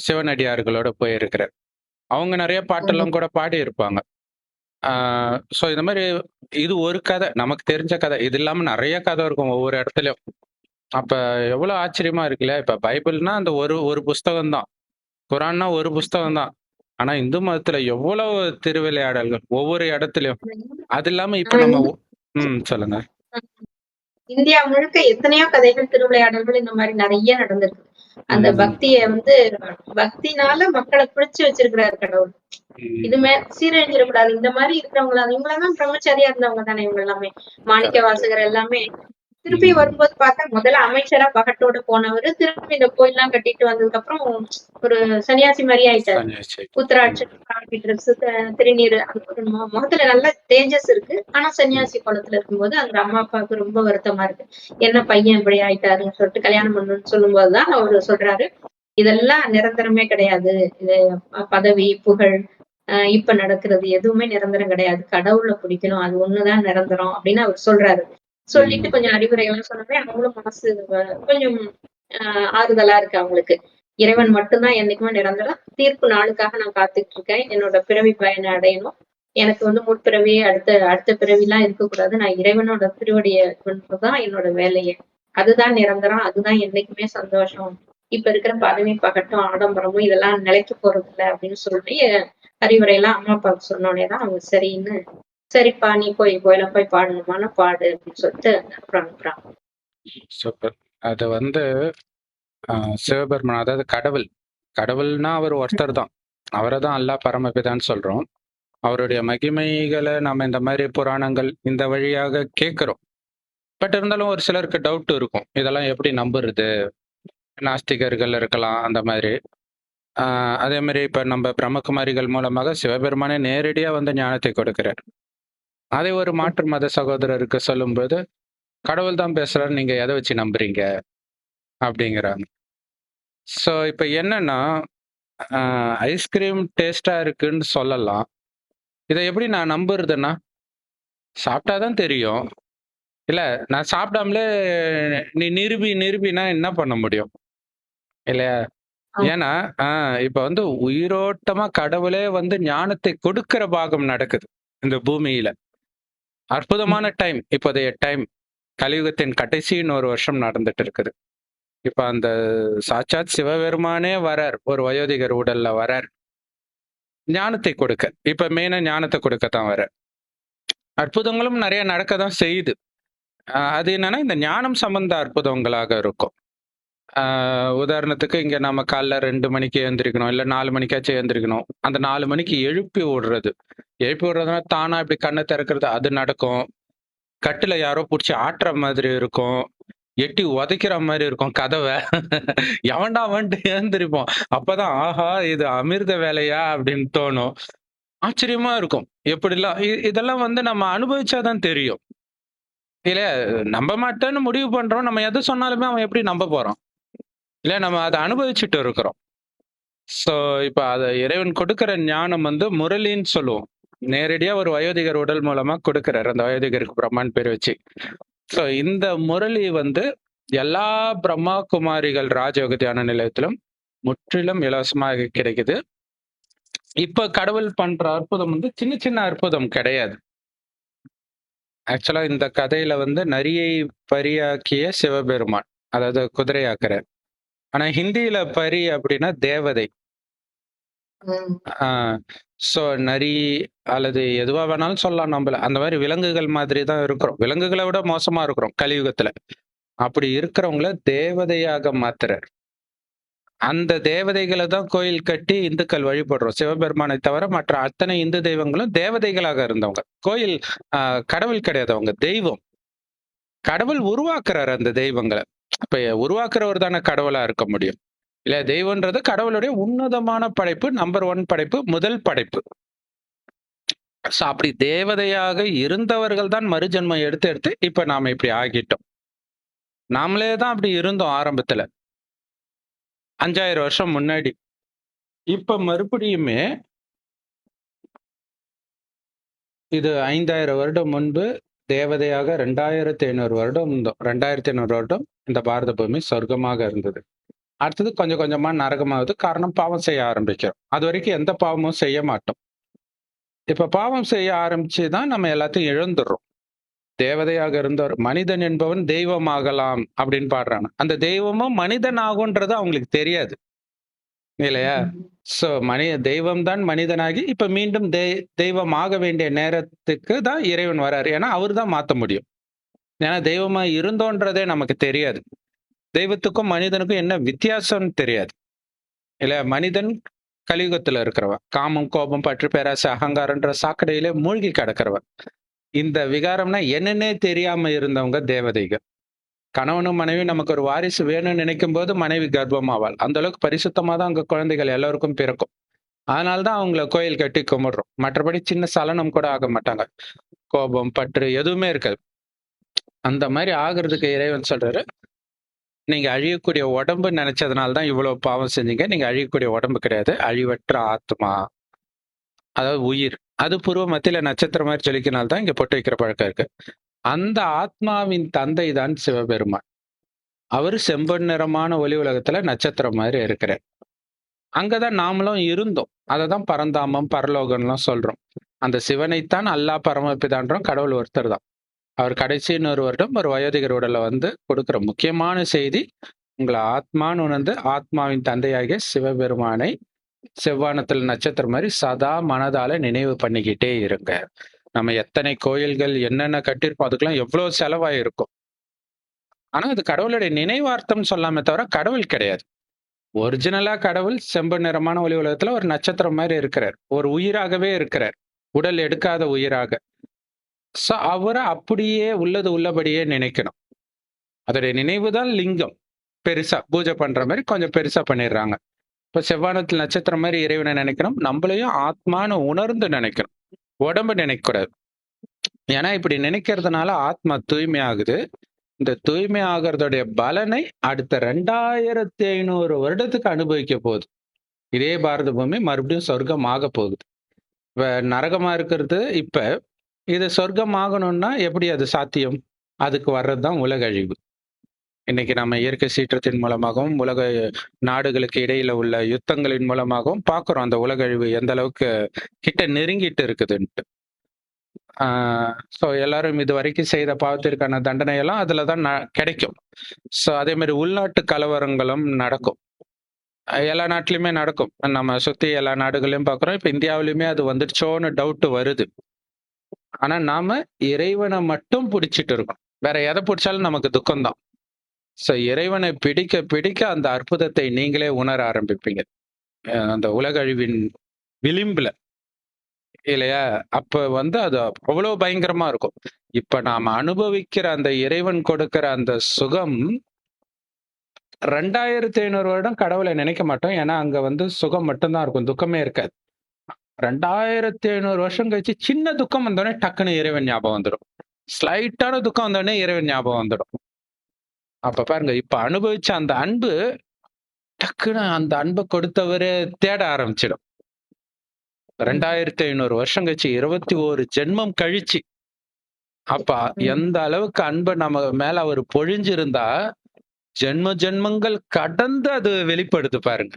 சிவனடியார்களோட போயிருக்கிறார். அவங்க நிறைய பாட்டெல்லாம் கூட பாடி இருப்பாங்க. ஸோ இந்த மாதிரி இது ஒரு கதை, நமக்கு தெரிஞ்ச கதை. இது இல்லாம நிறைய கதை இருக்கும் ஒவ்வொரு இடத்துலயும். அப்ப எவ்வளவு ஆச்சரியமா இருக்குல்ல. இப்ப பைபிள்னா அந்த ஒரு ஒரு புஸ்தகம் தான், குரான்னா ஒரு புஸ்தகம் தான். ஆனா இந்து மதத்துல எவ்வளவு திருவிளையாடல்கள் ஒவ்வொரு இடத்துலயும். அது இல்லாம இப்ப நம்ம சொல்லுங்க. இந்தியா முழுக்க எத்தனையோ கதைகள், திருவிளையாடல்கள் இந்த மாதிரி நிறைய நடந்திருக்கு. அந்த பக்தினால மக்களை பிடிச்சு வச்சிருக்கிறாரு கடவுள். இதுமே சீரழிஞ்சிடக்கூடாது. இந்த மாதிரி இருக்கிறவங்க இவங்களெல்லாம் பிரம்மச்சாரியா இருந்தவங்க தானே இவங்க எல்லாமே. மாணிக்க வாசகர் எல்லாமே திருப்பி வரும்போது பார்த்தா முதல்ல அமைச்சரா பகட்டோட போனவரு திருப்பி இந்த கோயில்லாம் கட்டிட்டு வந்ததுக்கு அப்புறம் ஒரு சன்னியாசி மாதிரி ஆயிட்டாரு. உத்தராட்சி திருநீர் முகத்துல நல்ல தேஜஸ் இருக்கு. ஆனா சன்னியாசி குளத்துல இருக்கும்போது அந்த அம்மா அப்பாவுக்கு ரொம்ப வருத்தமா இருக்கு. என்ன பையன் இப்படி ஆயிட்டாருன்னு சொல்லிட்டு கல்யாணம் பண்ணணும்னு சொல்லும் போதுதான் அவரு சொல்றாரு, இதெல்லாம் நிரந்தரமே கிடையாது. இது பதவி புகழ் இப்ப நடக்கிறது எதுவுமே நிரந்தரம் கிடையாது. கடவுளை பிடிக்கணும், அது ஒண்ணுதான் நிரந்தரம் அப்படின்னு அவர் சொல்றாரு. சொல்லிட்டு கொஞ்சம் அறிவுரைகள் சொன்னவே அவங்களும் மனசு கொஞ்சம் ஆறுதலா இருக்கு அவங்களுக்கு. இறைவன் மட்டும்தான் என்னைக்குமே நிரந்தரம். தீர்ப்பு நாளுக்காக நான் காத்துட்டு இருக்கேன். என்னோட பிறவி பயனை அடையணும். எனக்கு முற்பிறவி அடுத்த பிறவி எல்லாம் இருக்கக்கூடாது. நான் இறைவனோட திருவடியை கொண்டுதான் என்னோட வேலையை. அதுதான் நிரந்தரம். அதுதான் என்னைக்குமே சந்தோஷம். இப்ப இருக்கிற பதவி பகட்டும் ஆடம்பரமும் இதெல்லாம் நிலைக்க போறது இல்லை அப்படின்னு சொல்லி அறிவுரையெல்லாம் அம்மா அப்பாவுக்கு சொன்னோடனேதான் அவங்க சரின்னு, சரிப்பா நீ கோயில போய் பாடணுமான பாடு அப்படின்னு சொல்லிட்டு அனுப்புறாங்க. சூப்பர். அது சிவபெருமான், அதாவது கடவுள்னா அவர் ஒருத்தர் தான். அவரை தான் அல்லாஹ் பரமபிதான்னு சொல்றோம். அவருடைய மகிமைகளை நம்ம இந்த மாதிரி புராணங்கள் இந்த வழியாக கேட்கிறோம். பட் இருந்தாலும் ஒரு சிலருக்கு டவுட் இருக்கும், இதெல்லாம் எப்படி நம்புறது? நாஸ்திகர்கள் இருக்கலாம் அந்த மாதிரி. அதே மாதிரி இப்ப நம்ம பிரம்மகுமாரிகள் மூலமாக சிவபெருமானே நேரடியா ஞானத்தை கொடுக்கிறார். அதை ஒரு மாற்று மத சகோதரருக்கு சொல்லும்போது, கடவுள் தான் பேசுறாரு, நீங்க எதை வச்சு நம்புறீங்க அப்படிங்கிறாங்க. ஸோ இப்ப என்னன்னா, ஐஸ்கிரீம் டேஸ்டா இருக்குன்னு சொல்லலாம். இதை எப்படி நான் நம்புறதுன்னா, சாப்பிட்டாதான் தெரியும். இல்ல நான் சாப்பிடாமலே நீ நிரூபினா என்ன பண்ண முடியும் இல்லையா? ஏன்னா இப்ப உயிரோட்டமா கடவுளே ஞானத்தை கொடுக்கிற பாகம் நடக்குது இந்த பூமியில. அற்புதமான டைம், இப்போதைய டைம். கலியுகத்தின் கடைசின்னு ஒரு வருஷம் நடந்துட்டு இருக்குது. இப்ப அந்த சாட்சாத் சிவபெருமானே வரார், ஒரு வயோதிகர் உடல்ல வரார் ஞானத்தை கொடுக்க. இப்ப மெயினா ஞானத்தை கொடுக்கத்தான் வரார். அற்புதங்களும் நிறைய நடக்கதான் செய்யுது. அது என்னன்னா இந்த ஞானம் சம்பந்த அற்புதங்களாக இருக்கும். உதாரணத்துக்கு இங்க நம்ம காலைல 2 மணிக்கு எழுந்திரிக்கணும், இல்ல 4 மணிக்காச்சும் எழுந்திரிக்கணும். அந்த 4 மணிக்கு எழுப்பி விடுறதுனா தானா இப்படி கண்ணை திறக்கிறது, அது நடக்கும். கட்டுல யாரோ பிடிச்சி ஆட்டுற மாதிரி இருக்கும், எட்டி உதைக்கிற மாதிரி இருக்கும் கதவை. எவன்டா வந்துட்டு எழுந்திருப்போம். அப்பதான் ஆஹா இது அமிர்த வேலையா அப்படின்னு தோணும். ஆச்சரியமா இருக்கும். எப்படிலாம் இதெல்லாம் நம்ம அனுபவிச்சாதான் தெரியும் இல்ல. நம்ப மாட்டேன்னு முடிவு பண்றோம், நம்ம எது சொன்னாலுமே அவன் எப்படி நம்ப போறான் இல்ல, நம்ம அதை அனுபவிச்சுட்டு இருக்கிறோம். ஸோ இப்ப அதை இறைவன் கொடுக்கிற ஞானம் முரளின்னு சொல்லுவோம். நேரடியா ஒரு வயோதிகர் உடல் மூலமா கொடுக்கிறார், அந்த வயோதிகருக்கு பிரம்மான் பேர் வச்சு. ஸோ இந்த முரளி எல்லா பிரம்மா குமாரிகள் ராஜயோக தியான நிலையத்திலும் முற்றிலும் இலவசமாக கிடைக்குது. இப்ப கடவுள் பண்ற அற்புதம் சின்ன சின்ன அற்புதம் கிடையாது. ஆக்சுவலா இந்த கதையில நரியை பரியாக்கிய சிவபெருமான், அதாவது குதிரையாக்குறார். ஆனா ஹிந்தியில பரி அப்படின்னா தேவதை. சோ நரி அல்லது எதுவா வேணாலும் சொல்லலாம். நம்மள அந்த மாதிரி விலங்குகள் மாதிரி தான் இருக்கிறோம். விலங்குகளை விட மோசமா இருக்கிறோம் கலியுகத்துல. அப்படி இருக்கிறவங்கள தேவதையாக மாத்துறார். அந்த தேவதைகளை தான் கோயில் கட்டி இந்துக்கள் வழிபடுறோம். சிவபெருமானை தவிர மற்ற அத்தனை இந்து தெய்வங்களும் தேவதைகளாக இருந்தவங்க. கோயில் கடவுள் கிடையாது, அவங்க தெய்வம். கடவுள் உருவாக்குறாரு அந்த தெய்வங்களை. அப்ப உருவாக்குறவர் தானே கடவுளா இருக்க முடியும் இல்ல. தெய்வம்ன்றது கடவுளுடைய உன்னதமான படைப்பு, நம்பர் 1 படைப்பு, முதல் படைப்பு. ஸோ அப்படி தேவதையாக இருந்தவர்கள் தான் மறுஜென்மம் எடுத்து எடுத்து இப்ப நாம இப்படி ஆகிட்டோம். நாமளே தான் அப்படி இருந்தோம் ஆரம்பத்துல. 5000 வருஷம் முன்னாடி. இப்ப மறுபடியுமே இது 5000 வருடம் முன்பு தேவதையாக 2500 வருடம் இருந்தோம். 2500 வருடம் இந்த பாரத பூமி சொர்க்கமாக இருந்தது. அடுத்தது கொஞ்சம் கொஞ்சமா நரகமாகுது. காரணம் பாவம் செய்ய ஆரம்பிக்கிறோம். அதுவரைக்கும் எந்த பாவமும் செய்ய மாட்டோம். இப்ப பாவம் செய்ய ஆரம்பிச்சு தான் நம்ம எல்லாத்தையும் இழந்துடுறோம். தேவதையாக இருந்தவர் மனிதன் என்பவன் தெய்வமாகலாம் அப்படின்னு பாடுறாங்க. அந்த தெய்வமும் மனிதன் ஆகுன்றது அவங்களுக்கு தெரியாது இல்லையா? சோ தெய்வம் தான் மனிதனாகி இப்ப மீண்டும் தெய்வமாக வேண்டிய நேரத்துக்கு தான் இறைவன் வராரு. ஏன்னா அவர் தான் மாத்த முடியும். ஏன்னா தெய்வமா இருந்தோன்றதே நமக்கு தெரியாது. தெய்வத்துக்கும் மனிதனுக்கும் என்ன வித்தியாசம்னு தெரியாது இல்லையா? மனிதன் கலியுகத்துல இருக்கிறவன், காமம், கோபம், பற்று, பேராசை, அகங்காரன்ற சாக்கடையிலே மூழ்கி கிடக்கிறவன். இந்த விகாரம்னா என்னன்னே தெரியாம இருந்தவங்க தேவதைகள். கணவனும் மனைவியும் நமக்கு ஒரு வாரிசு வேணும்னு நினைக்கும் போது மனைவி கர்ப்பமாவாள். அந்த அளவுக்கு பரிசுத்தமா தான் அங்க குழந்தைகள் எல்லாருக்கும் பிறக்கும். அதனாலதான் அவங்கள கோயில் கட்டி கும்பிடுறோம். மற்றபடி சின்ன சலனம் கூட ஆக மாட்டாங்க. கோபம், பற்று எதுவுமே இருக்காது. அந்த மாதிரி ஆகுறதுக்கு இறைவன் சொல்றாரு, நீங்க அழியக்கூடிய உடம்பு நினைச்சதுனால தான் இவ்வளவு பாவம் செஞ்சீங்க. நீங்க அழியக்கூடிய உடம்பு கிடையாது. அழிவற்ற ஆத்மா. அதாவது உயிர். அது பூர்வ மத்தியில நட்சத்திரம் மாதிரி ஜொலிக்கனால தான் இங்க பொட்டு வைக்கிற பழக்கம் இருக்கு. அந்த ஆத்மாவின் தந்தை தான் சிவபெருமான். அவரு செம்பொன் நிறமான ஒளி உலகத்துல நட்சத்திரம் மாதிரி இருக்கிறார். அங்கதான் நாமளும் இருந்தோம். அததான் பரந்தாமம், பரலோகம்லாம் சொல்றோம். அந்த சிவனைத்தான் அல்லாஹ் பரமபிதான்றோம். கடவுள் ஒருத்தர் தான். அவர் கடைசி 100 வருடம் ஒரு வயோதிகர் உடல்ல வந்து கொடுக்கிற முக்கியமான செய்தி, உங்களை ஆத்மான்னு உணர்ந்து ஆத்மாவின் தந்தையாகிய சிவபெருமானை செவ்வானத்தில் நட்சத்திரம் மாதிரி சதா மனதால நினைவு பண்ணிக்கிட்டே இருங்க. நம்ம எத்தனை கோயில்கள் என்னென்ன கட்டியிருப்போம், அதுக்கெல்லாம் எவ்வளவு செலவாயிருக்கும். ஆனா அது கடவுளுடைய நினைவார்த்தம் சொல்லாமே தவிர கடவுள் கிடையாது. ஒரிஜினலா கடவுள் செம்பு நிறமான ஒளி உலகத்துல ஒரு நட்சத்திரம் மாதிரி இருக்கிறார். ஒரு உயிராகவே இருக்கிறார். உடல் எடுக்காத உயிராக. சோ அவரை அப்படியே உள்ளது உள்ளபடியே நினைக்கணும். அதோடைய நினைவுதான் லிங்கம். பெருசா பூஜை பண்ற மாதிரி கொஞ்சம் பெருசா பண்ணிடுறாங்க. இப்ப செவ்வானத்தில் நட்சத்திரம் மாதிரி இறைவனை நினைக்கணும். நம்மளையும் ஆத்மான்னு உணர்ந்து நினைக்கணும். உடம்பு நினைக்க கூடாது. ஏன்னா இப்படி நினைக்கிறதுனால ஆத்மா தூய்மை ஆகுது. இந்த தூய்மை ஆகிறதுடைய பலனை அடுத்த 2500 வருடத்துக்கு அனுபவிக்க போகுது. இதே பாரத பூமி மறுபடியும் சொர்க்கம் ஆக போகுது. இப்ப நரகமா இருக்கிறது இப்ப, இது சொர்க்கம் ஆகணும்னா எப்படி அது சாத்தியம்? அதுக்கு வர்றதுதான் உலக அழிவு. இன்னைக்கு நம்ம இயற்கை சீற்றத்தின் மூலமாகவும் உலக நாடுகளுக்கு இடையில உள்ள யுத்தங்களின் மூலமாகவும் பார்க்கிறோம் அந்த உலக அழிவு எந்த அளவுக்கு கிட்ட நெருங்கிட்டு இருக்குதுன்ட்டு. ஸோ எல்லாரும் இது வரைக்கும் செய்த பாவத்திற்கான தண்டனை எல்லாம் அதுலதான் கிடைக்கும். ஸோ அதே மாதிரி உள்நாட்டு கலவரங்களும் நடக்கும். எல்லா நாட்டிலுமே நடக்கும். நம்ம சுத்தி எல்லா நாடுகளையும் பார்க்கிறோம். இப்ப இந்தியாவிலுமே அது வந்துடுச்சோன்னு டவுட் வருது. ஆனா நாம இறைவனை மட்டும் பிடிச்சிட்டு இருக்கோம். வேற எதை பிடிச்சாலும் நமக்கு துக்கம்தான். சோ இறைவனை பிடிக்க பிடிக்க அந்த அற்புதத்தை நீங்களே உணர ஆரம்பிப்பீங்க. அந்த உலக அழிவின் விளிம்புல இல்லையா? அப்ப வந்து அது அவ்வளவு பயங்கரமா இருக்கும். இப்ப நாம அனுபவிக்கிற அந்த இறைவன் கொடுக்கிற அந்த சுகம் 2500 வருடம் கடவுளை நினைக்க மாட்டோம். ஏன்னா அங்க வந்து சுகம் மட்டும்தான் இருக்கும். துக்கமே இருக்காது. 2500 வருஷம் கழிச்சு சின்ன துக்கம் வந்தோடனே டக்குன்னு இறைவன் ஞாபகம் வந்துடும். ஸ்லைட்டான துக்கம் வந்தோடனே இறைவன் ஞாபகம் வந்துடும். அப்ப பாருங்க, இப்ப அனுபவிச்ச அந்த அன்பு டக்குன்னு அந்த அன்பை கொடுத்தவரே தேட ஆரம்பிச்சிடும். 2500 வருஷம் கழிச்சு 21 ஜென்மம் கழிச்சு அப்ப எந்த அளவுக்கு அன்பை நம்ம மேல அவர் பொழிஞ்சிருந்தா ஜென்ம ஜென்மங்கள் கடந்து அது வெளிப்படுது பாருங்க.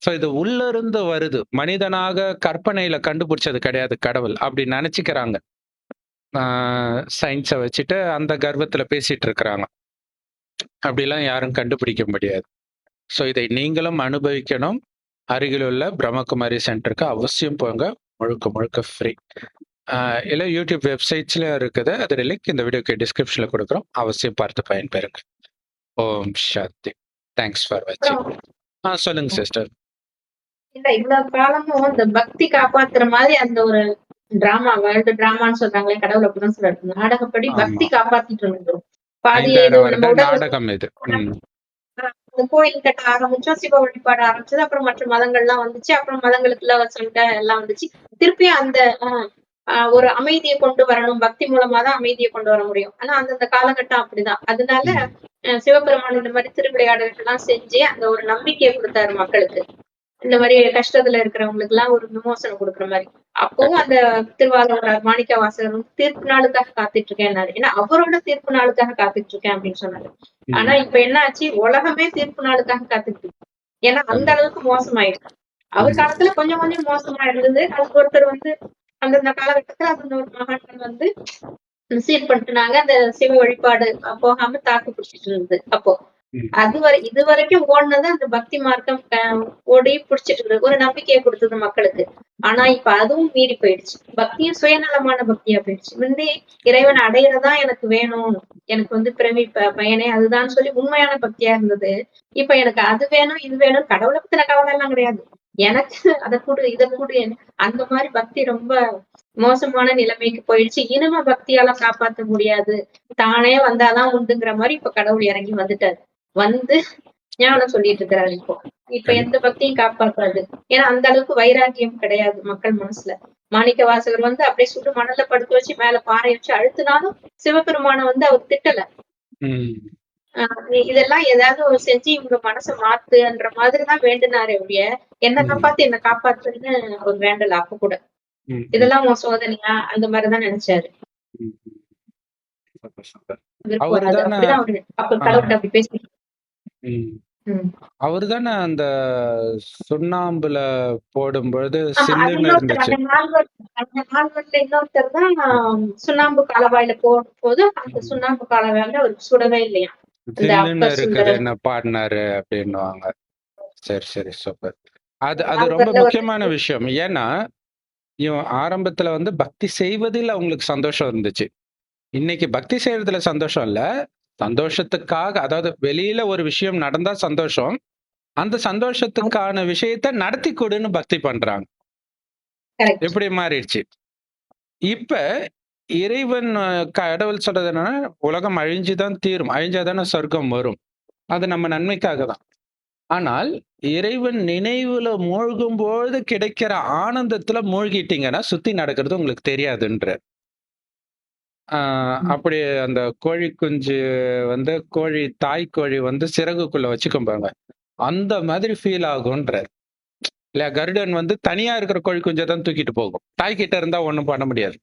சோ இது உள்ள இருந்து வருது. மனிதனாக கற்பனையில கண்டுபிடிச்சது கிடையாது கடவுள். அப்படி நினைச்சுக்கிறாங்க. சயின்ஸை வச்சுட்டு அந்த கர்வத்துல பேசிட்டு இருக்கிறாங்க. அப்படிலாம் யாரும் கண்டுபிடிக்க முடியாது. சோ இதை நீங்களும் அனுபவிக்கணும். அருகில் உள்ள பிரம்மகுமாரி சென்டருக்கு அவசியம் போங்க. முழுக்க முழுக்க ஃப்ரீ. இல்ல யூடியூப் வெப்சைட்ஸ்லயும் இருக்குது. அதோட லிங்க் இந்த வீடியோக்கு டிஸ்கிரிப்ஷன்ல கொடுக்குறோம். அவசியம் பார்த்து பயன்பெறுங்க. ஓம் சாந்தி. தேங்க்ஸ் ஃபார் வாட்சிங். சொல்லுங்க சிஸ்டர். இல்ல இவ்வளவு காலமும் இந்த பக்தி காப்பாத்துற மாதிரி அந்த ஒரு டிராமா, வேர்ல்டு டிராமான்னு சொல்றாங்களே, கடவுள் அப்படிதான் சொல்றாரு. நாடகப்படி பக்தி காப்பாத்திட்டு இருந்தோம். பாதி 5000 இது வருட நம்ம உடல் நாடகம் இது. கோயில் கட்ட ஆரம்பிச்சோம், சிவ வழிபாடு ஆரம்பிச்சது, அப்புறம் மற்ற மதங்கள்லாம் வந்துச்சு, அப்புறம் மதங்களுக்குள்ள சண்டை எல்லாம் வந்துச்சு. திருப்பி அந்த ஒரு அமைதிய கொண்டு வரணும். பக்தி மூலமா தான் அமைதிய கொண்டு வர முடியும். ஆனா அந்தந்த காலகட்டம் அப்படிதான். அதனால ம். சிவபெருமான் இந்த மாரி திருவிளையாடல்கள்லாம் செஞ்சு அந்த ஒரு நம்பிக்கைய குடுத்தாரு மக்களுக்கு. இந்த மாரி கஷ்டத்துல இருக்கிறவங்களுக்கெல்லாம் ஒரு விமோசனம் குடுக்குற மாரி. அப்பவும் அந்த திருவாரூர் மாணிக்கவாசகர் வந்து தீர்ப்பு நாளுக்காக காத்துட்டு இருக்கேன்னாரு. ஏன்னா அவரோட தீர்ப்பு நாளுக்காக காத்துட்டு இருக்கேன் அப்படின்னு சொன்னாரு. ஆனா ம். இப்ப என்ன ஆச்சு? உலகமே தீர்ப்பு நாளுக்காக காத்துட்டு இருக்கு. ஏன்னா அந்த கண்டிப்பா. அளவுக்கு மோசமாயிடுச்சு. அவர் ம். காலத்துல கொஞ்சம் கொஞ்சம் மோசமா இருந்தது. அதுக்கு ஒருத்தர் வந்து அந்தந்த காலகட்டத்துல அந்த ஒரு மகான்கள் வந்து சீர் பண்ணிட்டுனாங்க. அந்த சிவ வழிபாடு போகாம தாக்கு பிடிச்சிட்டு இருந்தது அப்போ. ம். இதுவரைக்கும் ஓடுனது அந்த பக்தி மார்க்கம் ஓடி புடிச்சிட்டு இருந்தது. ஒரு நம்பிக்கைய குடுத்தது மக்களுக்கு. ஆனா இப்ப அதுவும் மீறி போயிடுச்சு. பக்தியும் சுயநலமான பக்தியா போயிடுச்சு. முந்தி இறைவன அடையறதா எனக்கு வேணும். எனக்கு வந்து பிறவி பயனே அதுதான்னு சொல்லி உண்மையான பக்தியா இருந்தது. இப்ப எனக்கு அது வேணும், இது வேணும். கடவுள பத்தின கவலை எல்லாம் கிடையாது. எனக்கு அத குடு, இத குடு. அந்த மாரி பக்தி ரொம்ப மோசமான நிலைமைக்கு போயிடுச்சு. இனிமே பக்தியால காப்பாத்த முடியாது. தானே வந்தாதான் உண்டுங்கிற மாரி இப்ப கடவுள் இறங்கி வந்துட்டாரு. வந்து ஞானம் சொல்லிட்டு இருக்கிறாரு இப்போ. இப்ப எந்த கண்டிப்பா. பக்தியும் காப்பாத்தாது. ஏன்னா அந்த அளவுக்கு வைராக்கியம் கிடையாது மக்கள் மனசுல. மாணிக்க வாசகர் வந்து அப்படியே சுடு மணல்ல படுக்க வச்சு மேல பாறைய வச்சு அழுத்துனாலும் சிவபெருமான வந்து அவர் திட்டல. ம். நீ இதெல்லாம் ஏதாவது ஒரு செஞ்சு இவங்க மனச மாத்துன்ற மாதிரிதான் வேண்டுனாரே ஒழிய, என்ன ம். காப்பாத்து, என்ன காப்பாத்துன்னு அவர் வேண்டல அப்ப கூட. ம். ம். இதெல்லாம் உன் சோதனையா? அந்த மாரிதான் நெனச்சாரு. ம். Super, super. விருப்பம் அவரு அது தான அப்படிதான் அவரு அப்ப ஆ. கடவுள்ட்ட அப்படி பேசி ம். ம். அவரு தான அந்த சுண்ணாம்புல போடும்பொழுது ஆமா. அது சில்லுன்னு இன்னொருத்தர் இருந்துச்சு. அந்த நால்வர்ல இன்னொருத்தர் தான் சுண்ணாம்பு காலவாயில போடும்போது, அந்த ம். சுண்ணாம்பு காலவாயில அவருக்கு சுடவே இல்லையாம். இந்த ஜில்லுன்னு அப்பர் சுந்தரர் இருக்குதுன்னு பாடுனாரு அப்டின்னுவாங்க. சரி, சரி. சூப்பர். அது அந்த அது ரொம்ப நால்வர்ல முக்கியமான ஒருத்தர். விஷயம். ஏன்னா, இவன் ஆரம்பத்துல வந்து பக்தி செய்வதில் அவங்களுக்கு சந்தோஷம் இருந்துச்சு. இன்னைக்கு பக்தி செய்றதுல சந்தோஷம் இல்ல. சந்தோஷத்துக்காக அதாவது வெளியில ஒரு விஷயம் நடந்தா சந்தோஷம். அந்த சந்தோஷத்துக்கான விஷயத்த நடத்தி குடுன்னு பக்தி பண்றாங்க. கரெக்ட். இப்படி மாறிடுச்சு. இப்ப இறைவன் கடவுள் சொல்றது என்னன்னா, உலகம் அழிஞ்சு தான் தீரும். அழிஞ்சா தானே சொர்க்கம் வரும். அது நம்ம நன்மைக்காக தான். ஆனால் இறைவன் நினைவுல மூழ்கும்பொழுது கிடைக்கிற ஆனந்தத்துல மூழ்கிட்டீங்கன்னா, சுத்தி நடக்கிறது உங்களுக்கு தெரியாதுன்றார். ஆ ம். அப்படி அந்த கோழி குஞ்சு வந்து தாய் கோழி வந்து சிறகுக்குள்ள வச்சுக்கும் பாருங்க. அந்த மாதிரி ஃபீல் ஆகுன்றார். இல்ல கருடன் வந்து தனியா இருக்கிற கோழி குஞ்ச தான் தூக்கிட்டு போகும். தாய் கிட்ட இருந்தா ஒண்ணும் பண்ண முடியாது.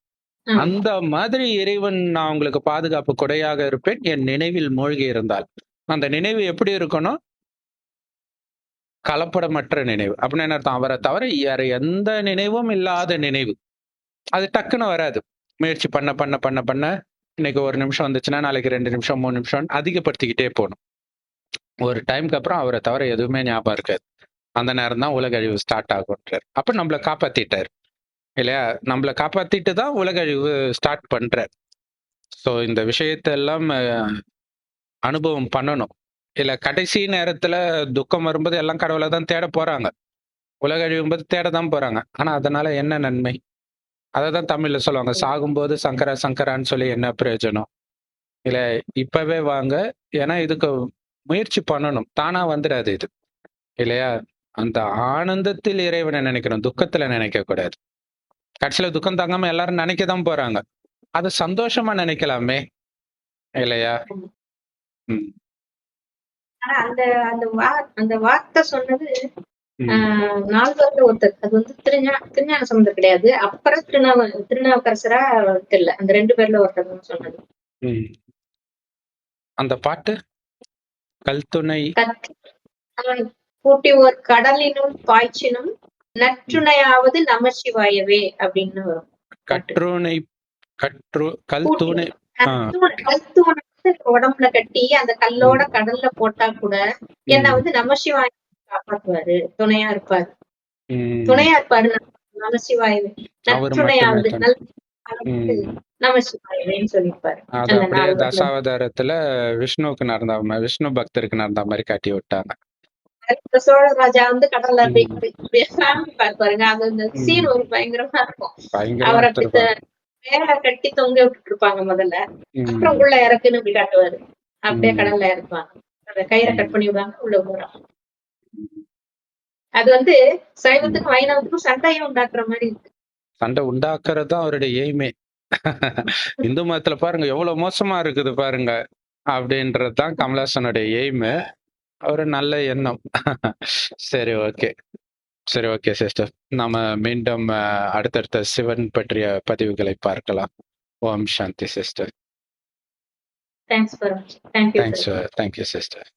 ஆமா. அந்த மாதிரி இறைவன் நான் உங்களுக்கு பாதுகாப்பு கொடையாக இருப்பேன். என் நினைவில் மூழ்கி இருந்தால். அந்த நினைவு எப்படி இருக்கணும்? கலப்படமற்ற நினைவு. அப்படின்னா என்ன அர்த்தம்? அவர தவிர வேற எந்த நினைவும் இல்லாத நினைவு. அது டக்குன்னு வராது. முயற்சி பண்ண, இன்னைக்கு 1 நிமிஷம் வந்துச்சுன்னா, நாளைக்கு 2 நிமிஷம், 3 நிமிஷம் அதிகப்படுத்திக்கிட்டே போணும். ஒரு டைம்க்கு அப்புறம் அவர தவிர எதுவுமே ஞாபகம் இருக்காது. அந்த நேரம் தான் உலக அழிவு ஸ்டார்ட் ஆகுன்றார். அப்ப நம்மள காப்பாத்திட்டாரு. இல்லையா? நம்மள காப்பாத்திட்டு தான் உலக அழிவு ஸ்டார்ட் பண்றார். சோ இந்த விஷயத்த எல்லாம் அனுபவம் பண்ணணும். இல்ல கடைசி நேரத்துல துக்கம் வரும்போது எல்லாம் கடவுள தான் தேட போறாங்க. உலக அழியும்போது தேட தான் போறாங்க. ஆனா அதனால என்ன நன்மை? அததான் தமிழ்ல சொல்லுவாங்க. சாகும்போது சங்கரா சங்கரான்னு சொல்லி என்ன பிரயோஜனம்? இல்ல இப்பவே வாங்க. ஏன்னா இதுக்கு முயற்சி பண்ணணும். தானா வந்துடாது இது. இல்லையா? அந்த ஆனந்தத்தில் இறைவன நினைக்கணும். துக்கத்துல நினைக்கக் கூடாது. கடைசியில துக்கம் தாங்காம எல்லாரும் நினைக்க தான் போறாங்க. அத சந்தோஷமா நினைக்கலாமே! இல்லையா? ஆமா. ம். ஆனா அந்த அந்த அந்த வார்த்தை சொன்னது ஆ ம். நால்வர்ல ஒருத்தர். அது வந்து திருஞான சம்பந்தர் கிடையாது. அப்புறம் திருநாவுக்கரசரா தெரியல. அந்த 2 பேர்ல ஒருத்தர் தான் சொன்னது. ம். அந்த பாட்டு கல்துணை கற் அவன் கூட்டி ஓர் கடலினுள் பாய்ச்சினும் ம். நற்றுணையாவது நமசிவாயவே அப்படின்னு வரும் பாட்டு. கற்றோனை கூட்டி கல்தூணை ஆ. கல் தூண வந்து உடம்புல கட்டி அந்த கல்லோட ம். கடல்ல போட்டா கூட என்ன ம். வந்து நமசிவாய காப்பாத்துவாரு. துணையா இருப்பாரு. ம். துணையா இருப்பாரு. நமசிவாயவே. அவரு மட்டுமே நற்றுணையாவது தான். நல் ம். நமசிவாயவேன்னு சொல்லியிருப்பாரு. அது அந்த அப்படியே 4 வருடம். தசாவதாரத்துல விஷ்ணு பக்தருக்கு நடந்த மாரி காட்டி விட்டாங்க. இப்ப சோழராஜா வந்து கடல்ல அப்படி ம். இப்படி சாமி பாருங்க. அது அந்த சீன் ம். ஒரு பயங்கரமா இருக்கும். பயங்கரமா அவர அப்படி எடுத்திருப்பாங்க. மேல கட்டி தொங்க விட்டுட்டு இருப்பாங்க முதல்ல. அப்புறம் ம். உள்ள இறக்குன்னு இப்படி காட்டுவாரு. அப்படியே ம். கடல்ல இறக்குவாங்க. அந்த கயிற கட் ம். பண்ணி விடுவாங்க. உள்ள போறோம். ம். அது வந்து ம். சைவத்துக்கும் வைணவத்துக்கும் சண்டையும் உண்டாக்குற மாரி இருக்கு. சண்டை உண்டாக்குறது தான் அவருடைய எய்மே. இந்து மதத்துல பாருங்க எவ்வளவு மோசமா இருக்குது பாருங்க. அப்படின்றது தான் கமலஹாசனுடைய எய்மு. ஒரு நல்ல எண்ணம். சரி, ஓகே. சரி, ஓகே சிஸ்டர். நாம மீண்டும் அடுத்தடுத்த சிவன் பற்றிய பதிவுகளை பார்க்கலாம். ஓம் சாந்தி சிஸ்டர். தேங்க்ஸ் ஃபார் வாட்சிங். Thank you thanks, sir. Thank you sister.